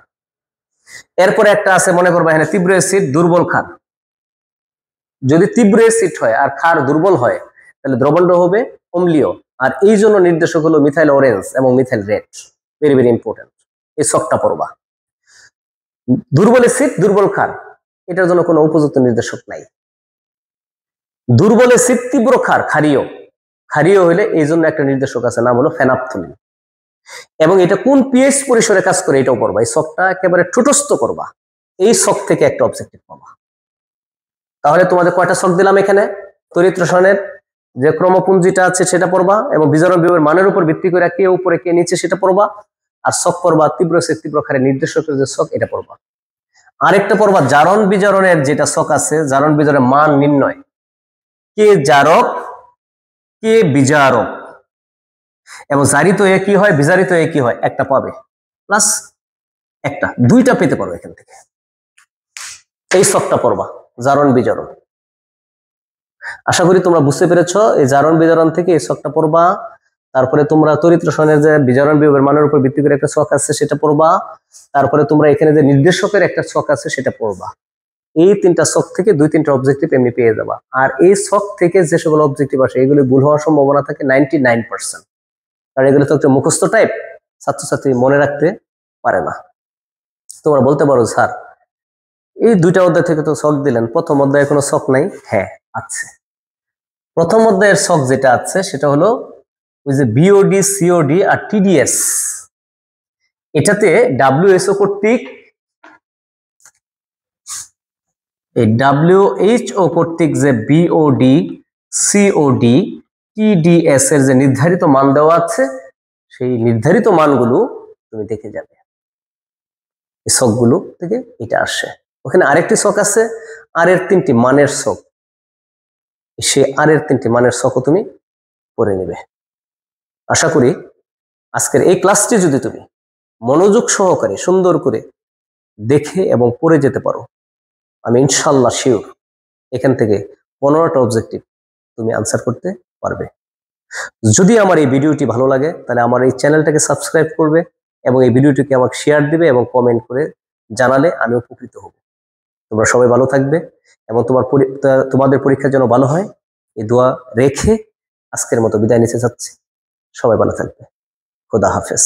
এরপরে একটা আছে, মনে করবা এখানে তীব্র অ্যাসিড দুর্বল ক্ষার। যদি তীব্র অ্যাসিড হয় আর ক্ষার দুর্বল হয়, তাহলে দ্রবণটা হবে অম্লীয়, আর এই জন্য নির্দেশক হলো মিথাইল অরেঞ্জ এবং methyl red. Very very important, এই ছকটা পড়বা। দুর্বল অ্যাসিড দুর্বল ক্ষার, এটার জন্য কোনো উপযুক্ত নির্দেশক নাই। দুর্বল অ্যাসিড তীব্র ক্ষার, ক্ষারীয় হইলে এই জন্য একটা নির্দেশক আছে, নাম হলো ফেনাপথলিন। এবং এটা কোন পিএইচ পরিসরে কাজ করে এটাও পড়বা। এই ছকটা একেবারে ঠোঁটস্থ করবা, এই ছক থেকে একটা অবজেক্টিভ পাবা। তাহলে তোমাদের কয়টা ছক দিলাম এখানে? তড়িৎ রসায়নের যে ক্রমপুঞ্জিটা আছে সেটা পড়বা, এবং বিজারণ বিভবের মানের উপর ভিত্তি করে কে উপরে কে নিচে সেটা পড়বা। আর ছক পড়বা তীব্র অ্যাসিড তীব্র ক্ষারের নির্দেশকের যে ছক, এটা পড়বা। আরেকটা পড়বা জারণ বিজারণের যেটা ছক আছে, জারণ বিজারণের মান নির্ণয়, কে জারক কে বিজারক, এবং জারিত এ কি হয় বিজারিত এ কি হয়, একটা পাবে, প্লাস একটা, দুইটা পেতে পারো এখান থেকে। এই ছকটা পড়বা, জারণ বিজারণ। আশা করি তোমরা বুঝতে পেরেছো। এই জারণ বিজারণ থেকে এই ছকটা পড়বা। তারপরে তোমরা তড়িৎ রসায়নের যে বিজারণ বিভবের মানের উপর ভিত্তি করে একটা ছক আছে সেটা পড়বা। তারপরে তোমরা এখানে যে নির্দেশকের একটা ছক আছে সেটা পড়বা। এই তিনটা ছক থেকে দুই তিনটা অবজেক্টিভ এমনি পেয়ে যাবা। আর এই ছক থেকে যে সকল অবজেক্টিভ আসে এগুলি ভুল হওয়ার সম্ভাবনা থাকে 99%, কারণ এগুলো তো একটা মুখস্থ টাইপ, ছাত্রছাত্রী মনে রাখতে পারে না। তোমরা বলতে পারো স্যার এই দুইটা অধ্যায় থেকে তো ছক দিলেন, প্রথম অধ্যায়ে কোনো ছক নাই। হ্যাঁ আছে, প্রথম অধ্যায়ের ছক যেটা আছে সেটা হলো ওই যে বিওডি সিওডি আর টিডিএস, এটাতে ডাব্লিউএসও কর্তৃক, এই ডাব্লিউএইচও কর্তৃক যে বিওডি সিওডি টিডিএস এর যে নির্ধারিত মান দেওয়া আছে, সেই নির্ধারিত মানগুলো তুমি দেখে যাবে। এই ছকগুলো থেকে এটা আসে। ওখানে আরেকটি ছক আছে, আর এর তিনটি মানের ছক, সে আর এর তিনটি মানের ছকও তুমি পড়ে নেবে। আশা করি আজকের এই ক্লাসটি যদি তুমি মনোযোগ সহকারে সুন্দর করে দেখে এবং পড়ে যেতে পারো, আমি ইনশাল্লাহ শিওর এখান থেকে 15টা অবজেক্টিভ তুমি আনসার করতে পারবে। যদি আমার এই ভিডিওটি ভালো লাগে তাহলে আমার এই চ্যানেলটাকে সাবস্ক্রাইব করবে এবং এই ভিডিওটিকে আমাকে শেয়ার দিবে এবং কমেন্ট করে জানালে আমি উপকৃত হব। তোমরা সবাই ভালো থাকবে এবং তোমাদের পরীক্ষার জন্য ভালো হয় এই দোয়া রেখে আজকের মতো বিদায় নিতে চাচ্ছি। সবাই ভালো থাকবে। খোদা হাফেজ।